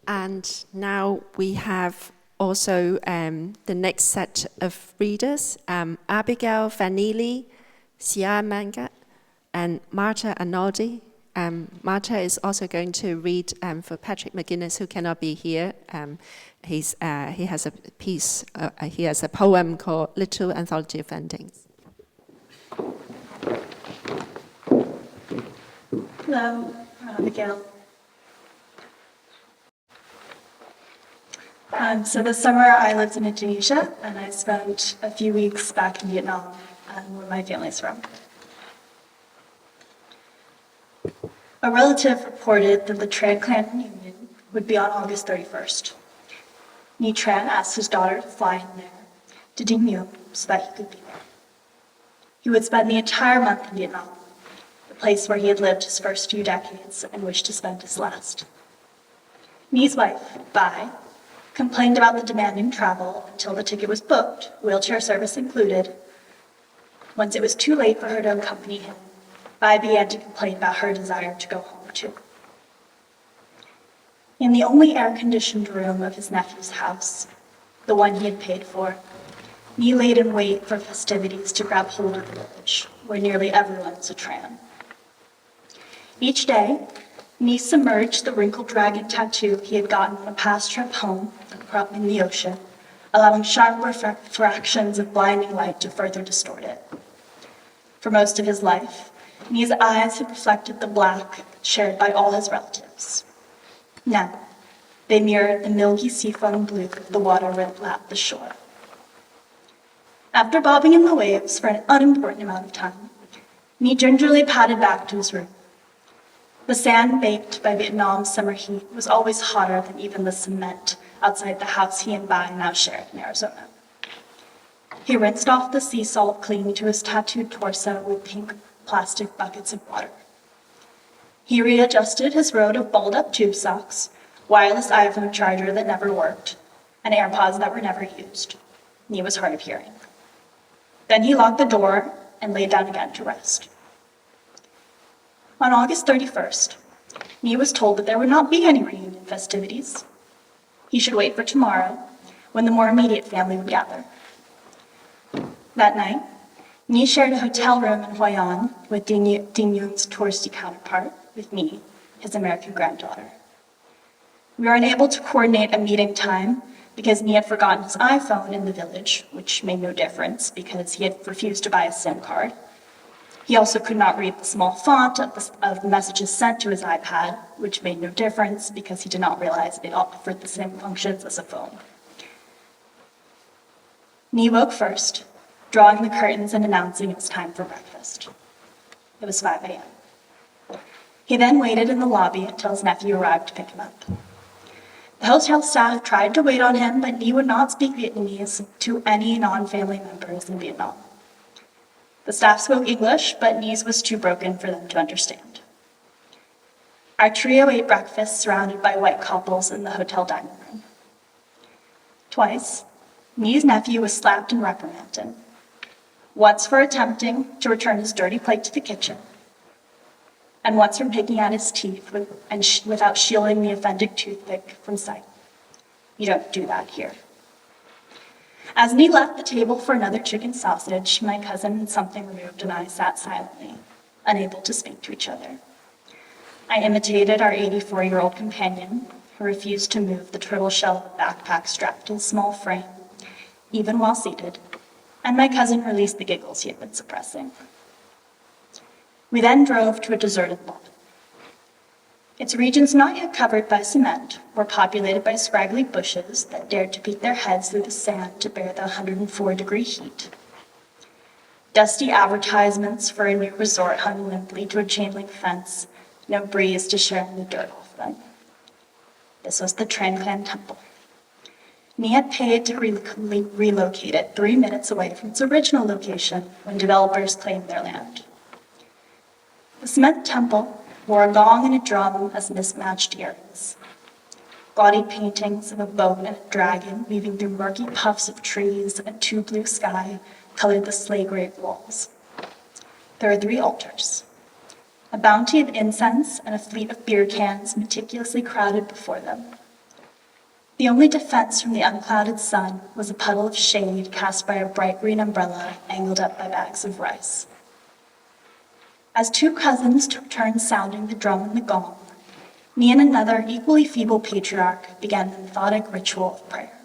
And now we have also the next set of readers, Abigail Van Neely, Mangat, and Marta Arnaldi. Marta is also going to read for Patrick McGuinness, who cannot be here. He has a piece, he has a poem called Little Anthology of Endings. Hello, Abigail. So this summer I lived in Indonesia and I spent a few weeks back in Vietnam, where my family's from. A relative reported that the Tran clan reunion would be on August 31st. Nhi Tran asked his daughter to fly him there to Dinh Nguyen so that he could be there. He would spend the entire month in Vietnam, the place where he had lived his first few decades and wished to spend his last. Nhi's wife, Bai, complained about the demanding travel until the ticket was booked, wheelchair service included. Once it was too late for her to accompany him, Bai began to complain about her desire to go home too. In the only air-conditioned room of his nephew's house, the one he had paid for, Nhi laid in wait for festivities to grab hold of the village, where nearly everyone was a Tran. Each day, Nhi submerged the wrinkled dragon tattoo he had gotten on a past trip home in the ocean, allowing sharp fractions of blinding light to further distort it. For most of his life, Nhi's eyes had reflected the black shared by all his relatives. Now, they mirrored the milky seafoam blue of the water red lapped the shore. After bobbing in the waves for an unimportant amount of time, Nhi gingerly padded back to his room. The sand baked by Vietnam's summer heat was always hotter than even the cement outside the house he and Bai now shared in Arizona. He rinsed off the sea salt clinging to his tattooed torso with pink plastic buckets of water. He readjusted his row of balled-up tube socks, wireless iPhone charger that never worked, and AirPods that were never used. Nhi was hard of hearing. Then he locked the door and lay down again to rest. On August 31st, Nhi was told that there would not be any reunion festivities. He should wait for tomorrow, when the more immediate family would gather. That night, Nhi shared a hotel room in Hoi An with Dinh Nguyen's touristy counterpart, with me, his American granddaughter. We were unable to coordinate a meeting time because Nhi had forgotten his iPhone in the village, which made no difference because he had refused to buy a SIM card. He also could not read the small font of the messages sent to his iPad, which made no difference because he did not realize it offered the same functions as a phone. Nhi woke first, drawing the curtains and announcing it was time for breakfast. It was 5 a.m. He then waited in the lobby until his nephew arrived to pick him up. The hotel staff tried to wait on him, but Nhi would not speak Vietnamese to any non-family members in Vietnam. The staff spoke English, but Nhi's was too broken for them to understand. Our trio ate breakfast surrounded by white couples in the hotel dining room. Twice, Nhi's nephew was slapped and reprimanded. Once for attempting to return his dirty plate to the kitchen, and once from picking at his teeth without shielding the offended toothpick from sight. You don't do that here. As Nee left the table for another chicken sausage, my cousin had something removed and I sat silently, unable to speak to each other. I imitated our 84-year-old companion, who refused to move the turtle shell of a backpack strapped to his small frame, even while seated, and my cousin released the giggles he had been suppressing. We then drove to a deserted lot. Its regions not yet covered by cement were populated by scraggly bushes that dared to peek their heads through the sand to bear the 104-degree heat. Dusty advertisements for a new resort hung limply to a chain-link fence, no breeze to share the dirt off them. This was the Tran Clan Temple. Nee had paid to relocate it 3 minutes away from its original location when developers claimed their land. The cement temple wore a gong and a drum as mismatched earrings. Gaudy paintings of a boat and a dragon weaving through murky puffs of trees and too blue sky colored the slay-gray walls. There are 3 altars. A bounty of incense and a fleet of beer cans meticulously crowded before them. The only defense from the unclouded sun was a puddle of shade cast by a bright green umbrella angled up by bags of rice. As 2 cousins took turns sounding the drum and the gong, Nee and another equally feeble patriarch began the methodic ritual of prayer.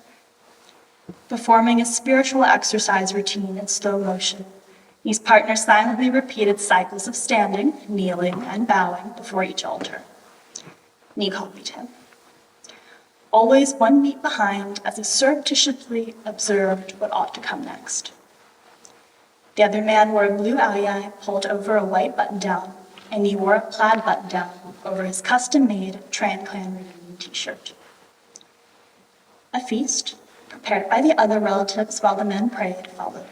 Performing a spiritual exercise routine in slow motion, Nee's partner silently repeated cycles of standing, kneeling, and bowing before each altar. Nee copied him. Always 1 beat behind as he surreptitiously observed what ought to come next. The other man wore a blue aliyah pulled over a white button-down, and he wore a plaid button-down over his custom-made Tran Clan reunion t-shirt. A feast, prepared by the other relatives while the men prayed, followed.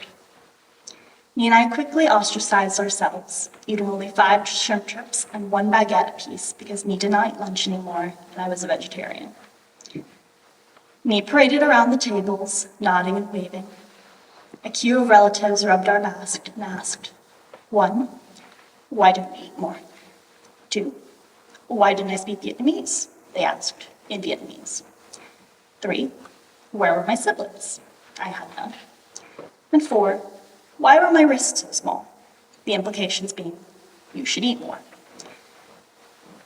Nee and I quickly ostracized ourselves, eating only 5 shrimp trips and 1 baguette apiece because Nee did not eat lunch anymore, and I was a vegetarian. Nee paraded around the tables, nodding and waving. A queue of relatives rubbed our basket and asked, 1, why didn't we eat more? 2, why didn't I speak Vietnamese? They asked in Vietnamese. 3, where were my siblings? I had none. And 4, why were my wrists so small? The implications being, you should eat more.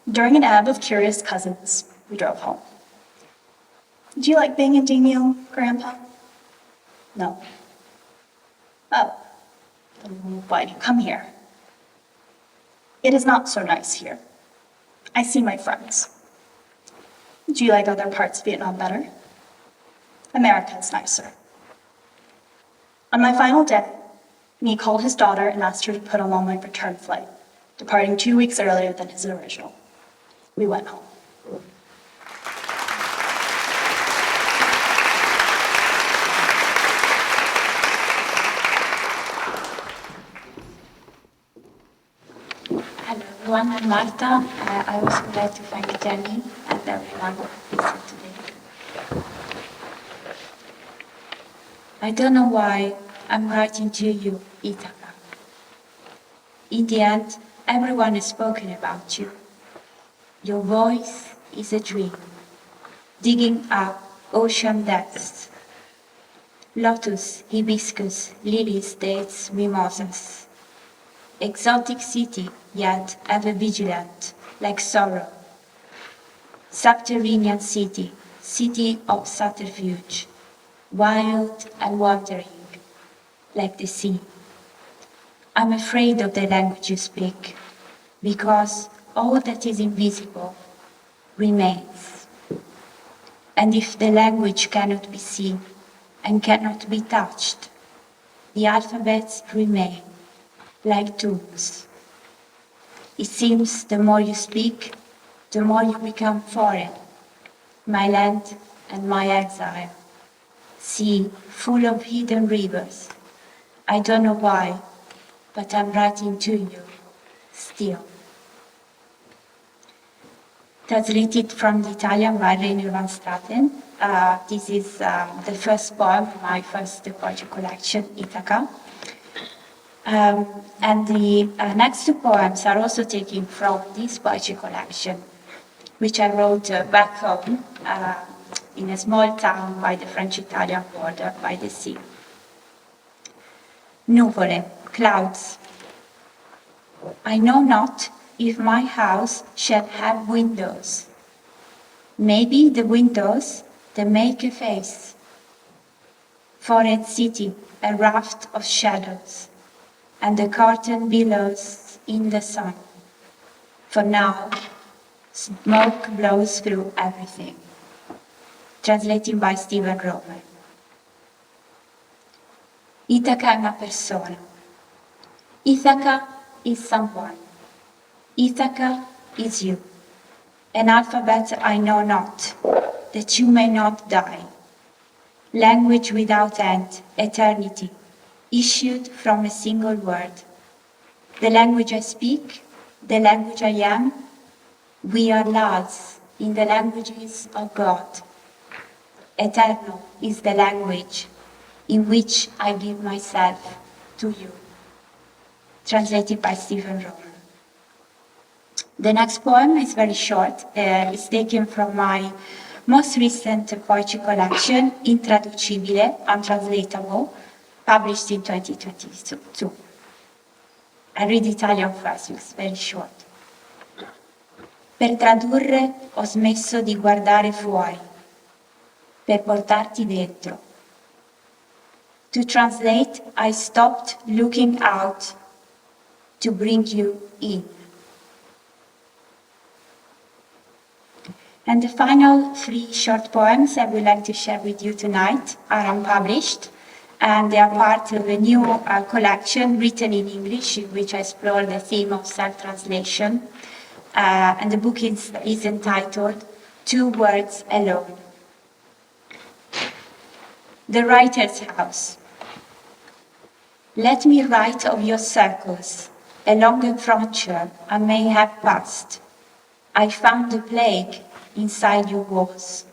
During an ebb of curious cousins, we drove home. Do you like being a daimyo, Grandpa? No. Oh, then why do you come here? It is not so nice here. I see my friends. Do you like other parts of Vietnam better? America is nicer. On my final day, Nee called his daughter and asked her to put him on my return flight, departing 2 weeks earlier than his original. We went home. Hello everyone, I'm Marta. I also would like to thank Jenny and everyone who listened today. I don't know why I'm writing to you, Ithaca. In the end, everyone has spoken about you. Your voice is a dream, digging up ocean depths. Lotus, hibiscus, lilies, dates, mimosas. Exotic city, yet ever vigilant, like sorrow. Subterranean city, city of subterfuge, wild and wandering, like the sea. I'm afraid of the language you speak, because all that is invisible remains. And if the language cannot be seen and cannot be touched, the alphabets remain like tombs. It seems the more you speak, the more you become foreign. My land and my exile. Sea full of hidden rivers. I don't know why, but I'm writing to you still. Translated from the Italian by Rainer van Straten. This is the first poem of my first poetry collection, Ithaca. And the next two poems are also taken from this poetry collection, which I wrote back home in a small town by the French-Italian border by the sea. Nuvole, clouds. I know not if my house shall have windows. Maybe the windows they make a face. Foreign city, a raft of shadows, and the curtain billows in the sun. For now, smoke blows through everything. Translated by Stephen Roffe. Ithaca è una persona. Ithaca is someone. Ithaca is you. An alphabet I know not, that you may not die. Language without end, eternity, issued from a single word. The language I speak, the language I am, we are lads in the languages of God. Eternal is the language in which I give myself to you. Translated by Stephen Roffe. The next poem is very short. It's taken from my most recent poetry collection, Intraducibile, Untranslatable, published in 2022. I read Italian first, it's very short. Per tradurre ho smesso di guardare fuori, per portarti dentro. To translate, I stopped looking out to bring you in. And the final three short poems I would like to share with you tonight are unpublished, and they are part of a new collection written in English in which I explore the theme of self-translation. And the book is entitled 2 Words Alone. The Writer's House. Let me write of your circles, along a frontier I may have passed. I found the plague inside your walls,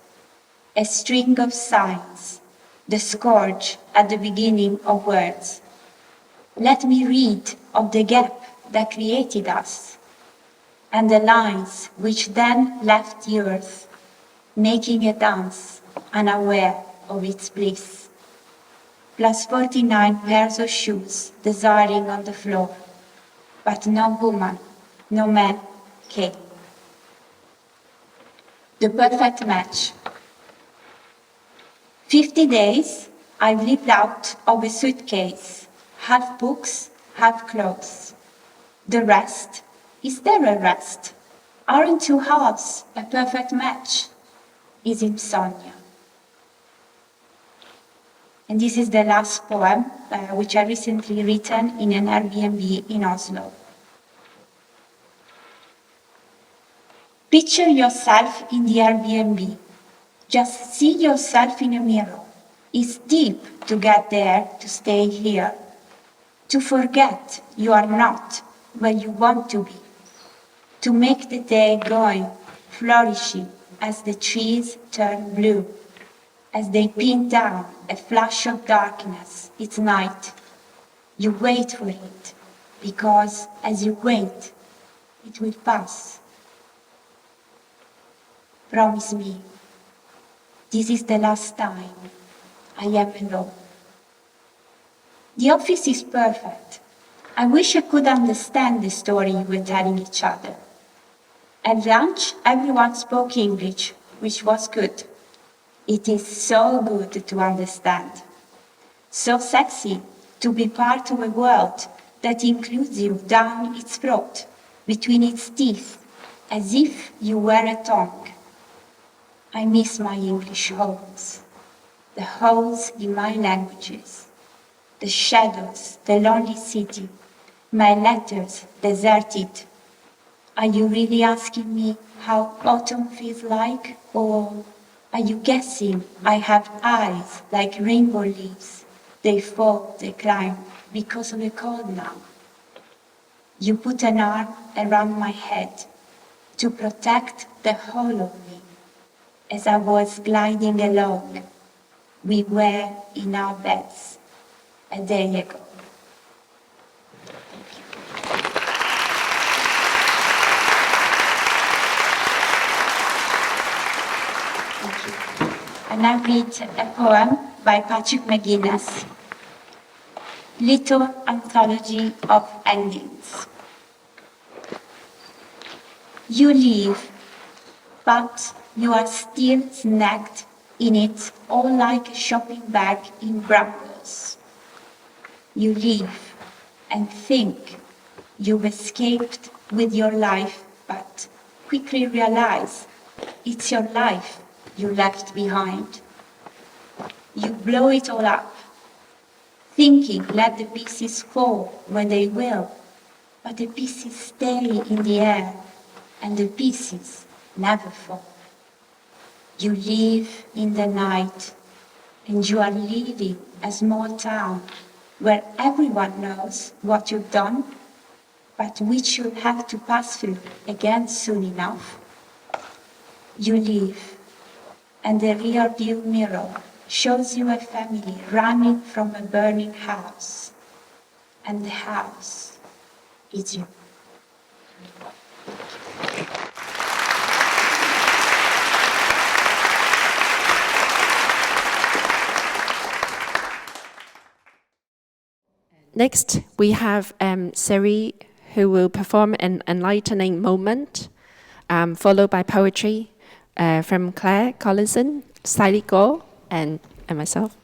a string of signs, the scourge at the beginning of words. Let me read of the gap that created us, and the lines which then left the earth, making a dance unaware of its bliss. Plus 49 pairs of shoes desiring on the floor, but no woman, no man came. The perfect match. 50 days I've lived out of a suitcase, half books, half clothes. The rest, is there a rest? Aren't 2 halves a perfect match? Is insomnia. And this is the last poem, which I recently written in an Airbnb in Oslo. Picture yourself in the Airbnb. Just see yourself in a mirror. It's deep to get there, to stay here, to forget you are not where you want to be, to make the day going, flourishing as the trees turn blue, as they pin down a flash of darkness, it's night. You wait for it, because as you wait, it will pass. Promise me, this is the last time I am alone. The office is perfect. I wish I could understand the story we were telling each other. At lunch, everyone spoke English, which was good. It is so good to understand. So sexy to be part of a world that includes you down its throat, between its teeth, as if you were a tongue. I miss my English holes, the holes in my languages, the shadows, the lonely city, my letters deserted. Are you really asking me how autumn feels like, or are you guessing I have eyes like rainbow leaves? They fall, they climb, because of the cold now. You put an arm around my head to protect the whole of me. As I was gliding along, we were in our beds a day ago. and I read a poem by Patrick McGuinness, Little Anthology of Endings. You leave, but you are still snagged in it, all like a shopping bag in brambles. You leave and think you've escaped with your life, but quickly realize it's your life you left behind. You blow it all up, thinking let the pieces fall when they will, but the pieces stay in the air, and the pieces never fall. You live in the night, and you are leaving a small town where everyone knows what you've done, but which you'll have to pass through again soon enough. You leave, and the rear view mirror shows you a family running from a burning house, and the house is you. Next, we have Sylee, who will perform an enlightening moment, followed by poetry from Claire, Collison, Sylee Gore, and myself.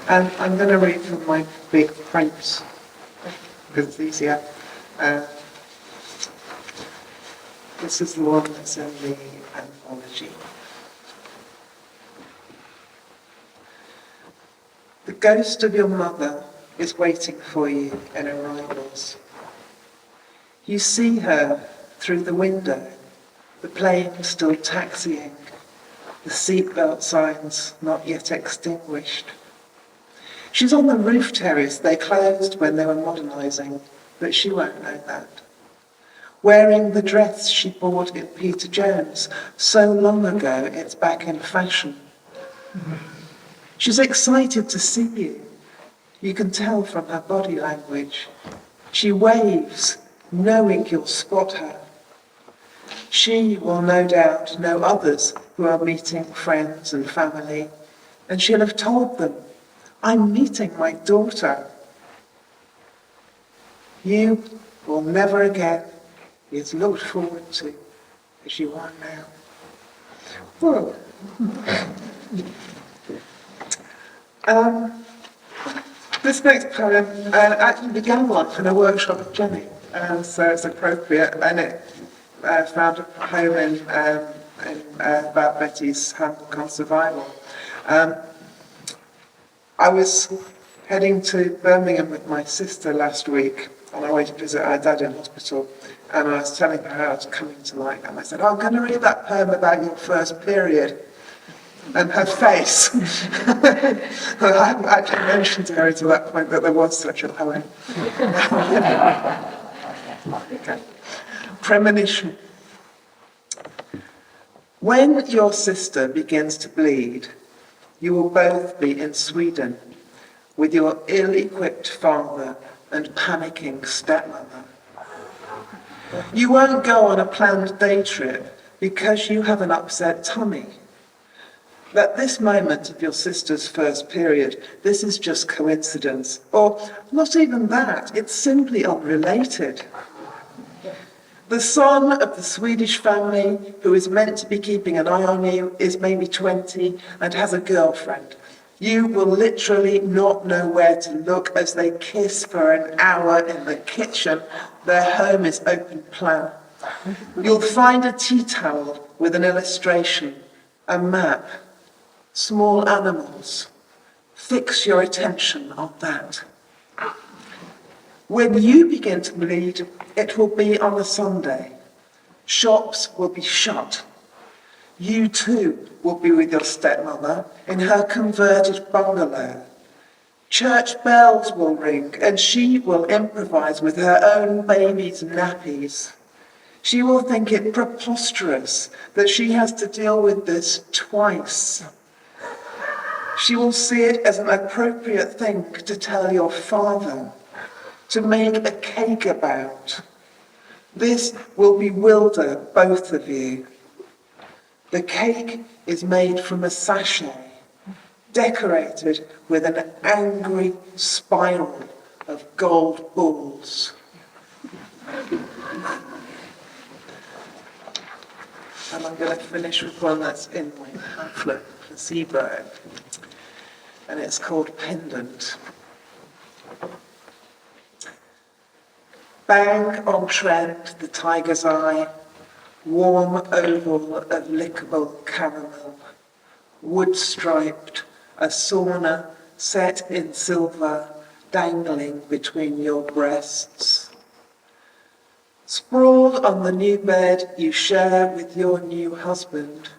And I'm going to read from my big print, because it's easier. This is the one that's in the anthology. The ghost of your mother is waiting for you in arrivals. You see her through the window, the plane still taxiing, the seatbelt signs not yet extinguished. She's on the roof terrace they closed when they were modernising, but she won't know that. Wearing the dress she bought in Peter Jones so long ago it's back in fashion. She's excited to see you. You can tell from her body language. She waves, knowing you'll spot her. She will no doubt know others who are meeting friends and family, and she'll have told them, I'm meeting my daughter. You will never again be as looked forward to as you are now. Whoa. This next poem actually began life in a workshop of Jenny, so it's appropriate, and it found a home in about Betty's handbook on survival. I was heading to Birmingham with my sister last week on our way to visit our dad in hospital. And I was telling her I was coming tonight, and I said, "Oh, I'm going to read that poem about your first period." And her face. I hadn't actually mentioned to her until that point that there was such a poem. Okay. Premonition. When your sister begins to bleed, you will both be in Sweden with your ill-equipped father and panicking stepmother. You won't go on a planned day trip because you have an upset tummy. At this moment of your sister's first period, this is just coincidence, or not even that, it's simply unrelated. The son of the Swedish family who is meant to be keeping an eye on you is maybe 20 and has a girlfriend. You will literally not know where to look as they kiss for an hour in the kitchen. Their home is open plan. You'll find a tea towel with an illustration, a map, small animals. Fix your attention on that. When you begin to bleed, it will be on a Sunday. Shops will be shut. You too will be with your stepmother in her converted bungalow. Church bells will ring and she will improvise with her own baby's nappies. She will think it preposterous that she has to deal with this twice. She will see it as an appropriate thing to tell your father, to make a cake about. This will bewilder both of you. The cake is made from a sachet, decorated with an angry spiral of gold balls. And I'm going to finish with one that's in my pamphlet, Placebo, and it's called Pendant. Bang on tread, the tiger's eye, warm oval of lickable caramel, wood-striped, a sauna set in silver, dangling between your breasts. Sprawled on the new bed you share with your new husband,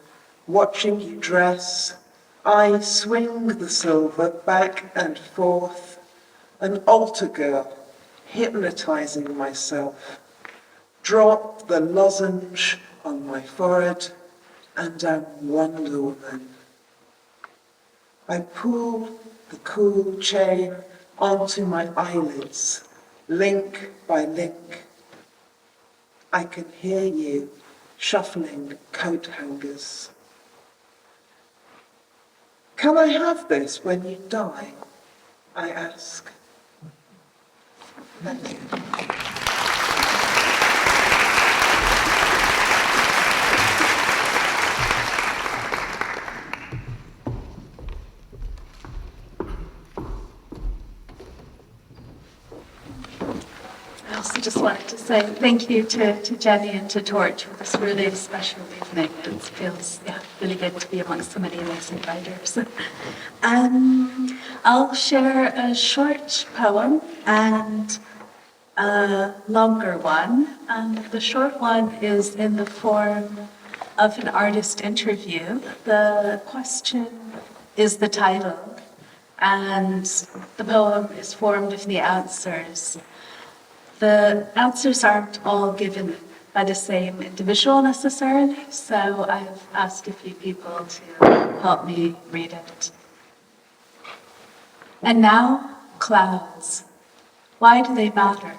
watching you dress, I swing the silver back and forth, an altar girl, hypnotizing myself. Drop the lozenge on my forehead, and I'm Wonder Woman. I pull the cool chain onto my eyelids, link by link. I can hear you shuffling coat hangers. Can I have this when you die? I ask. Thank you. I also just wanted to say thank you to Jenny and to Torch for this really special evening. It feels really good to be amongst so many amazing writers. I'll share a short poem and a longer one. The short one is in the form of an artist interview. The question is the title, and the poem is formed of the answers. The answers aren't all given by the same individual necessarily, so I've asked a few people to help me read it. And now, clouds. Why do they matter?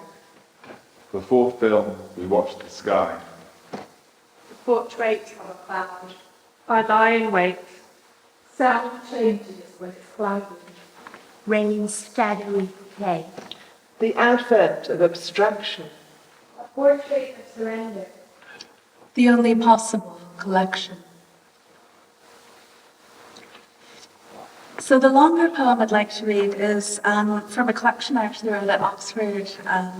Before film, we watched the sky. The portrait of a cloud. I lie in wait. Sound changes when it's cloudy. Rain's shadowy day. The advent of abstraction. A portrait of surrender. The only possible collection. So the longer poem I'd like to read is from a collection I actually wrote at Oxford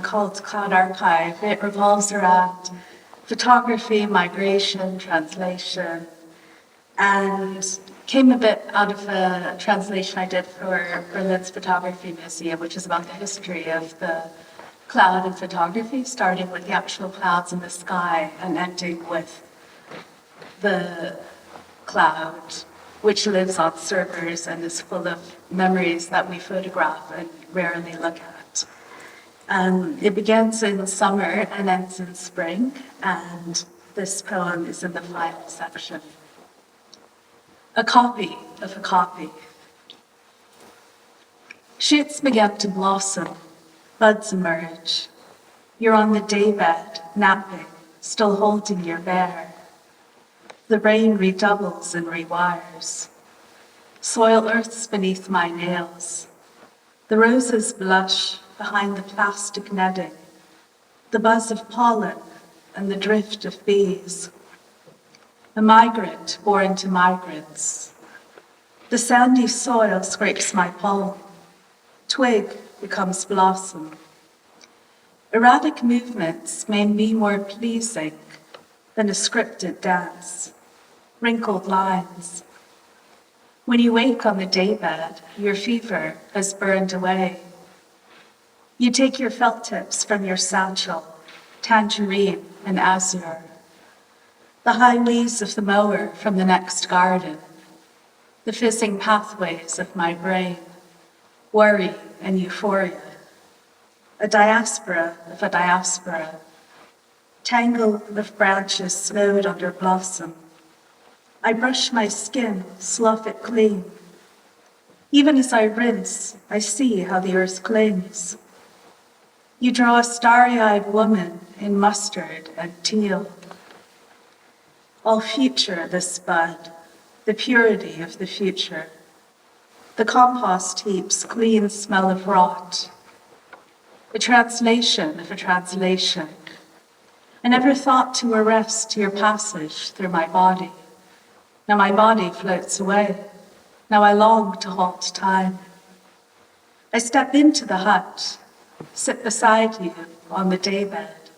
called Cloud Archive. It revolves around photography, migration, translation, and came a bit out of a translation I did for Berlin's Photography Museum, which is about the history of the cloud in photography, starting with the actual clouds in the sky and ending with the cloud, which lives on servers and is full of memories that we photograph and rarely look at. It begins in summer and ends in spring, and this poem is in the final section. A copy of a copy. Shoots begin to blossom, buds emerge. You're on the daybed, napping, still holding your bear. The rain redoubles and rewires. Soil earths beneath my nails. The roses blush behind the plastic netting. The buzz of pollen and the drift of bees. A migrant born to migrants. The sandy soil scrapes my palm. Twig becomes blossom. Erratic movements may be more pleasing than a scripted dance. Wrinkled lines. When you wake on the daybed, your fever has burned away. You take your felt tips from your satchel, tangerine and azure. The highways of the mower from the next garden, the fizzing pathways of my brain, worry and euphoria, a diaspora of a diaspora, tangle of branches snowed under blossom. I brush my skin, slough it clean. Even as I rinse, I see how the earth clings. You draw a starry-eyed woman in mustard and teal. All future this bud, the purity of the future. The compost heap's clean smell of rot. A translation of a translation. I never thought to arrest your passage through my body. Now my body floats away. Now I long to halt time. I step into the hut, sit beside you on the daybed.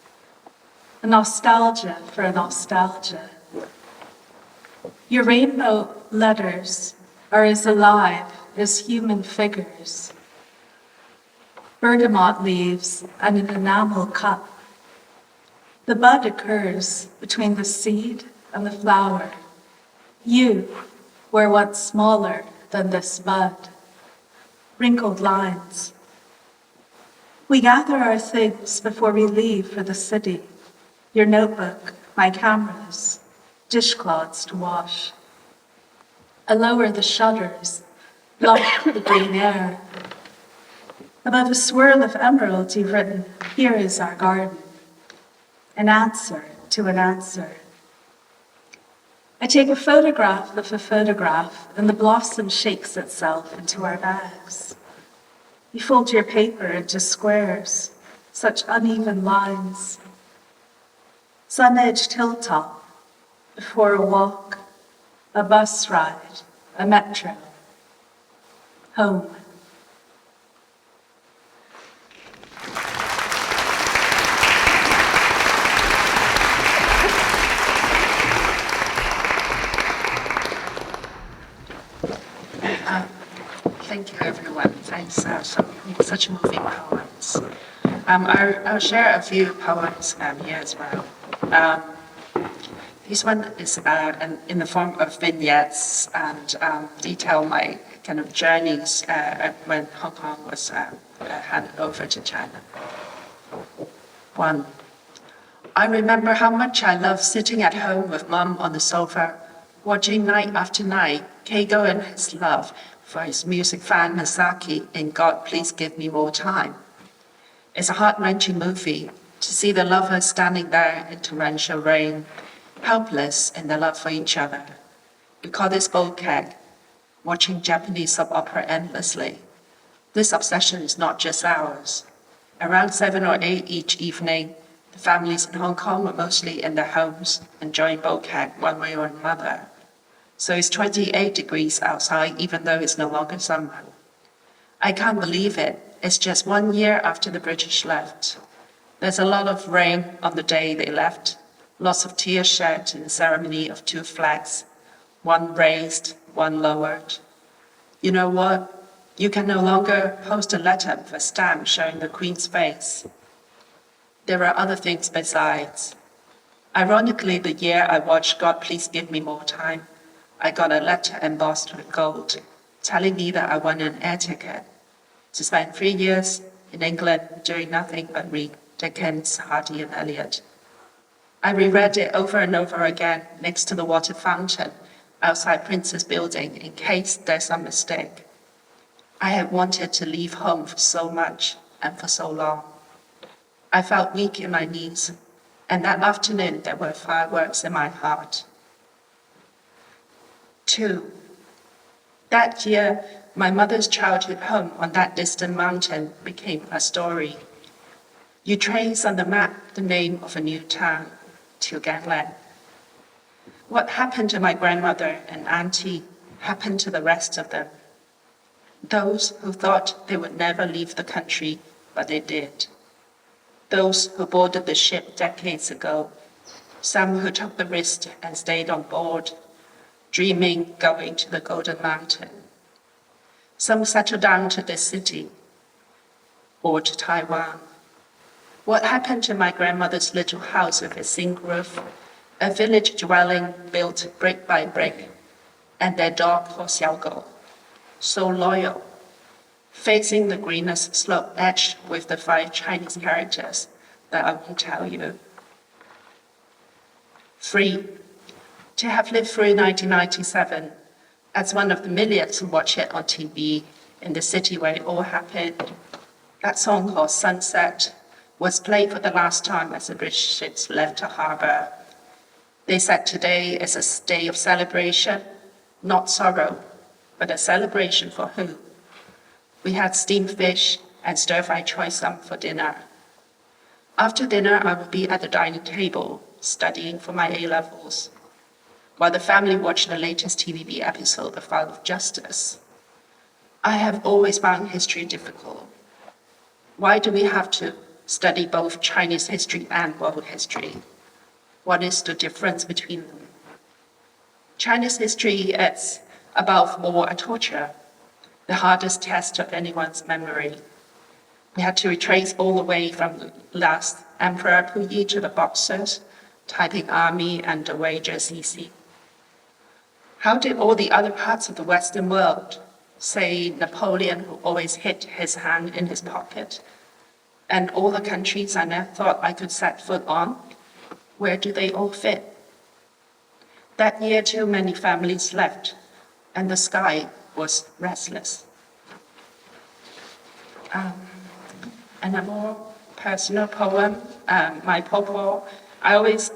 A nostalgia for a nostalgia. Your rainbow letters are as alive as human figures. Bergamot leaves and an enamel cup. The bud occurs between the seed and the flower. You were once smaller than this bud. Wrinkled lines. We gather our things before we leave for the city. Your notebook, my cameras, dishcloths to wash. I lower the shutters, block the green air. Above a swirl of emerald, you've written, "Here is our garden." An answer to an answer. I take a photograph of a photograph, and the blossom shakes itself into our bags. You fold your paper into squares, such uneven lines. Sun-edged hilltop, before a walk, a bus ride, a metro. Home. Thank you, everyone. Thanks for such moving poems. I'll share a few poems here as well. This one is in the form of vignettes and detail my kind of journeys when Hong Kong was handed over to China. 1. I remember how much I loved sitting at home with Mum on the sofa, watching night after night Keigo and his love for his music fan Masaki in God Please Give Me More Time. It's a heart-wrenching movie to see the lovers standing there in torrential rain, helpless in their love for each other. We call this bokeh, watching Japanese soap opera endlessly. This obsession is not just ours. Around 7 or 8 each evening, the families in Hong Kong were mostly in their homes, enjoying bokeh one way or another. So it's 28 degrees outside, even though it's no longer summer. I can't believe it. It's just 1 year after the British left. There's a lot of rain on the day they left, lots of tears shed in the ceremony of 2 flags, one raised, one lowered. You know what? You can no longer post a letter with a stamp showing the Queen's face. There are other things besides. Ironically, the year I watched God Please Give Me More Time, I got a letter embossed with gold telling me that I won an air ticket to spend 3 years in England doing nothing but read Dickens, Hardy and Eliot. I reread it over and over again next to the water fountain outside Prince's Building in case there's some mistake. I had wanted to leave home for so much and for so long. I felt weak in my knees, and that afternoon there were fireworks in my heart. 2. That year, my mother's childhood home on that distant mountain became a story. You trace on the map the name of a new town, Gangland. What happened to my grandmother and auntie happened to the rest of them. Those who thought they would never leave the country, but they did. Those who boarded the ship decades ago, some who took the risk and stayed on board, dreaming going to the Golden Mountain. Some settled down to this city or to Taiwan. What happened to my grandmother's little house with its zinc roof, a village dwelling built brick by brick, and their dog Ho Xiaogou, so loyal, facing the greenest slope etched with the 5 Chinese characters that I won't tell you. 3. To have lived through 1997 as one of the millions who watch it on TV in the city where it all happened. That song called Sunset was played for the last time as the British ships left the harbour. They said today is a day of celebration, not sorrow, but a celebration for who? We had steamed fish and stir-fried choy sum for dinner. After dinner, I would be at the dining table studying for my A-levels, while the family watched the latest TVB episode of File of Justice. I have always found history difficult. Why do we have to study both Chinese history and world history? What is the difference between them? Chinese history is, above all, a torture, the hardest test of anyone's memory. We had to retrace all the way from the last Emperor Puyi to the Boxers, Taiping Army, and the Wei Zhixi. How did all the other parts of the Western world, say Napoleon, who always hid his hand in his pocket, and all the countries I never thought I could set foot on, where do they all fit? That year, too many families left, and the sky was restless. And a more personal poem, my popo, I always,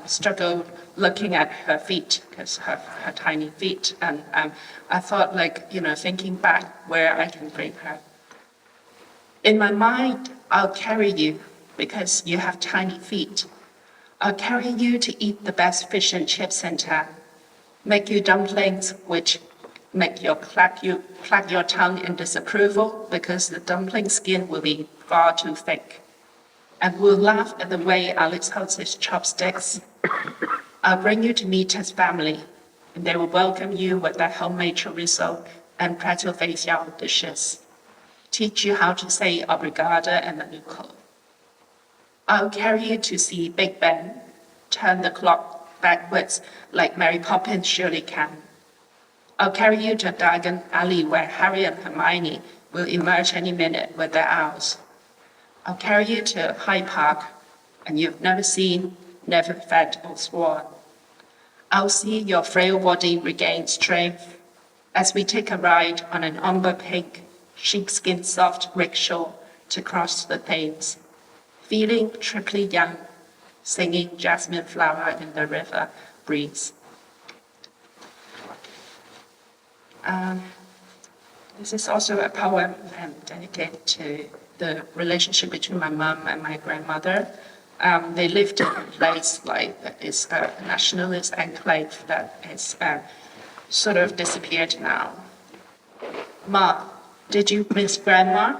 struggled looking at her feet, because her tiny feet, and I thought, thinking back where I can bring her. In my mind, I'll carry you because you have tiny feet. I'll carry you to eat the best fish and chips in town, make you dumplings which make you clack your tongue in disapproval because the dumpling skin will be far too thick. And we'll laugh at the way Alex holds his chopsticks. I'll bring you to meet his family, and they will welcome you with their homemade chorizo and pretzel facial dishes. Teach you how to say obrigado and manuko. I'll carry you to see Big Ben, turn the clock backwards like Mary Poppins surely can. I'll carry you to Diagon Alley where Harry and Hermione will emerge any minute with their owls. I'll carry you to Hyde Park, and you've never seen, never fed or sworn. I'll see your frail body regain strength as we take a ride on an umber pink, sheepskin soft rickshaw to cross the Thames, feeling triply young, singing Jasmine Flower in the River breeze. This is also a poem dedicated to the relationship between my mum and my grandmother. They lived in a place like that is a nationalist enclave that is sort of disappeared now. Ma, did you miss Grandma?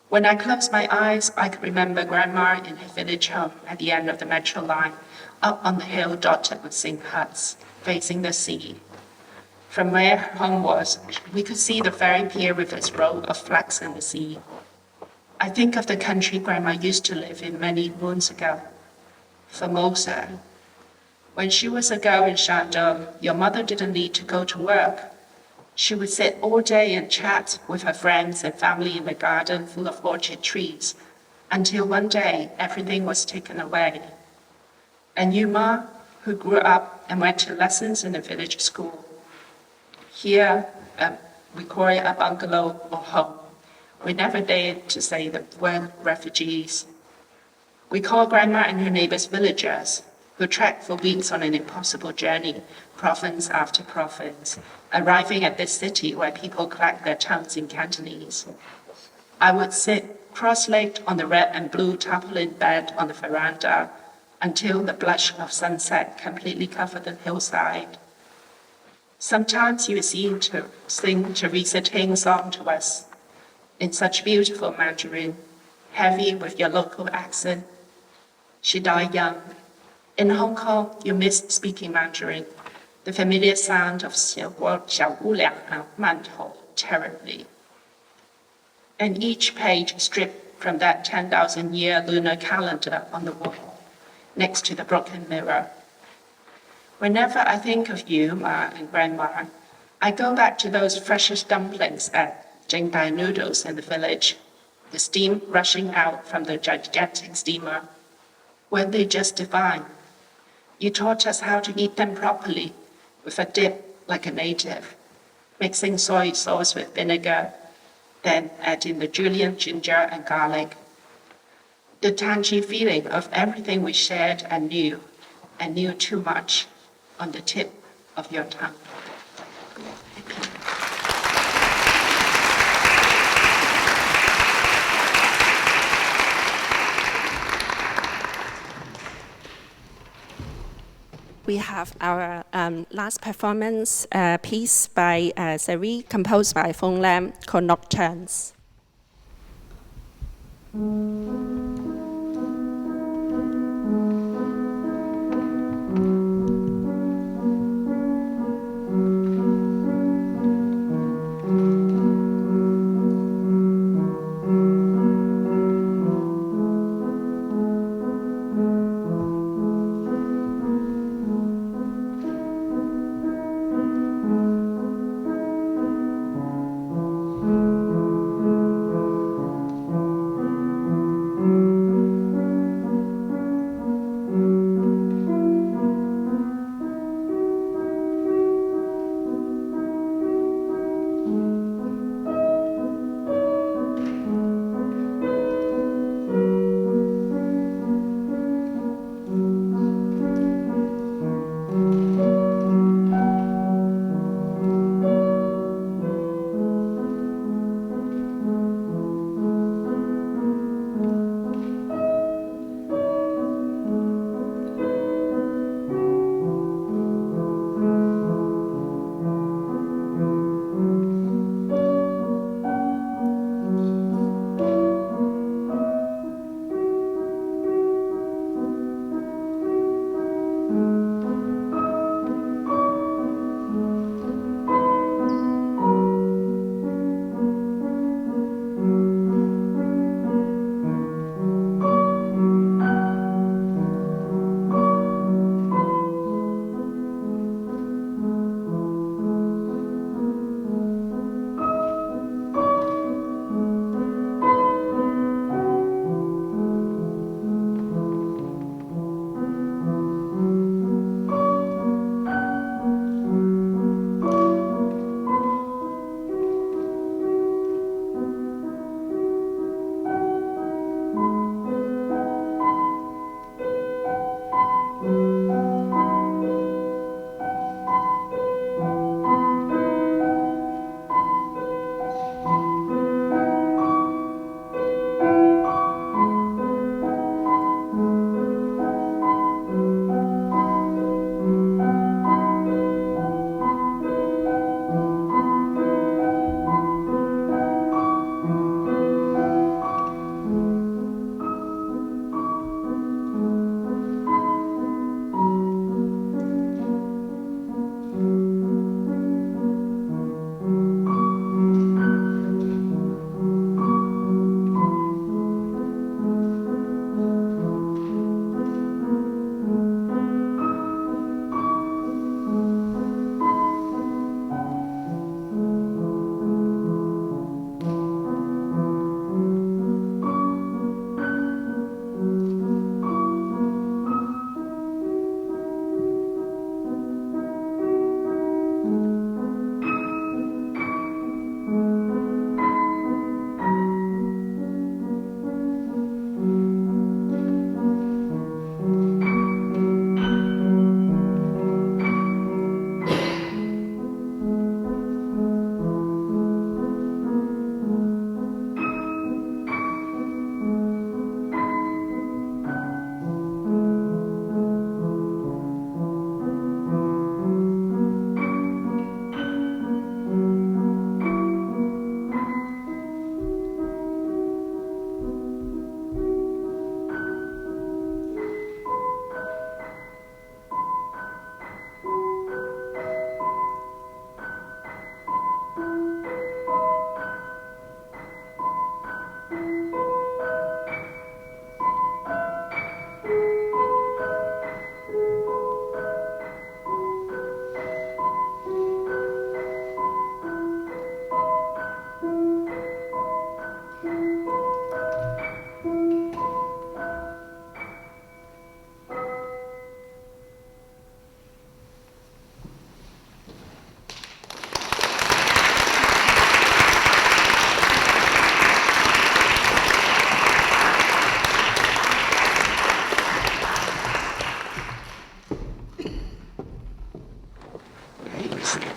When I closed my eyes, I could remember Grandma in her village home at the end of the metro line, up on the hill dotted with zinc huts, facing the sea. From where her home was, we could see the ferry pier with its row of flags in the sea. I think of the country Grandma used to live in many moons ago, Formosa. When she was a girl in Shandong, your mother didn't need to go to work. She would sit all day and chat with her friends and family in the garden full of orchard trees, until one day everything was taken away. And you, Ma, who grew up and went to lessons in a village school. Here, we call it a bungalow or home. We never dared to say the word refugees. We call Grandma and her neighbors villagers, who trekked for weeks on an impossible journey, province after province, arriving at this city where people clacked their tongues in Cantonese. I would sit cross-legged on the red and blue tarpaulin bed on the veranda until the blush of sunset completely covered the hillside. Sometimes you would sing Teresa Ting's song to us in such beautiful Mandarin, heavy with your local accent. She died young. In Hong Kong, you missed speaking Mandarin, the familiar sound of 小姑娘 馒头 terribly. And each page stripped from that 10,000-year lunar calendar on the wall, next to the broken mirror. Whenever I think of you, Ma and Grandma, I go back to those freshest dumplings at Jingdai Noodles in the village, the steam rushing out from the gigantic steamer. Weren't they just divine? You taught us how to eat them properly, with a dip like a native, mixing soy sauce with vinegar, then adding the julienne, ginger, and garlic. The tangy feeling of everything we shared and knew too much, on the tip of your tongue. We have our last performance piece by Sylee, composed by Phong Lam, called Nocturnes.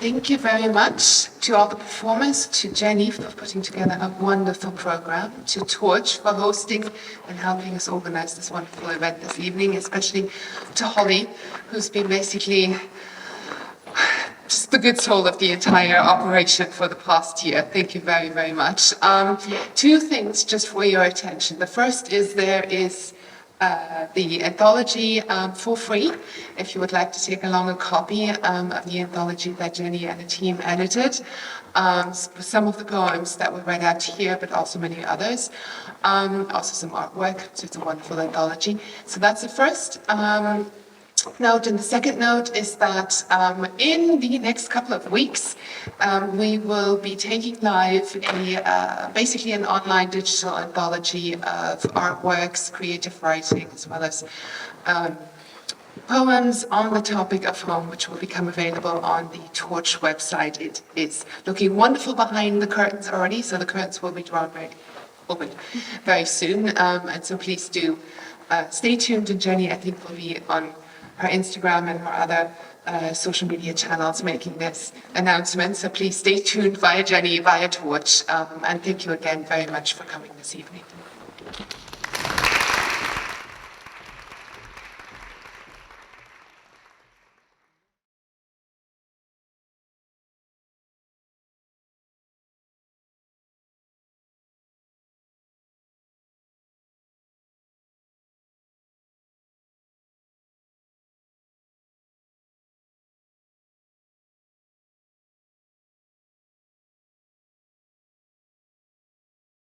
Thank you very much to all the performers, to Jenny for putting together a wonderful program, to Torch for hosting and helping us organize this wonderful event this evening, especially to Holly, who's been basically just the good soul of the entire operation for the past year. Thank you very, very much. Two things just for your attention. The first is there is the anthology for free, if you would like to take along a copy of the anthology that Jenny and the team edited. Some of the poems that were read out here, but also many others. Also some artwork, so it's a wonderful anthology. So that's the first note. And the second note is that in the next couple of weeks, we will be taking live basically an online digital anthology of artworks, creative writing, as well as poems on the topic of home, which will become available on the Torch website. It is looking wonderful behind the curtains already, so the curtains will be drawn open very soon. And so please do stay tuned, and Jenny, I think, will be on her Instagram and her other social media channels making this announcement. So please stay tuned via Jenny, via Torch, and thank you again very much for coming this evening.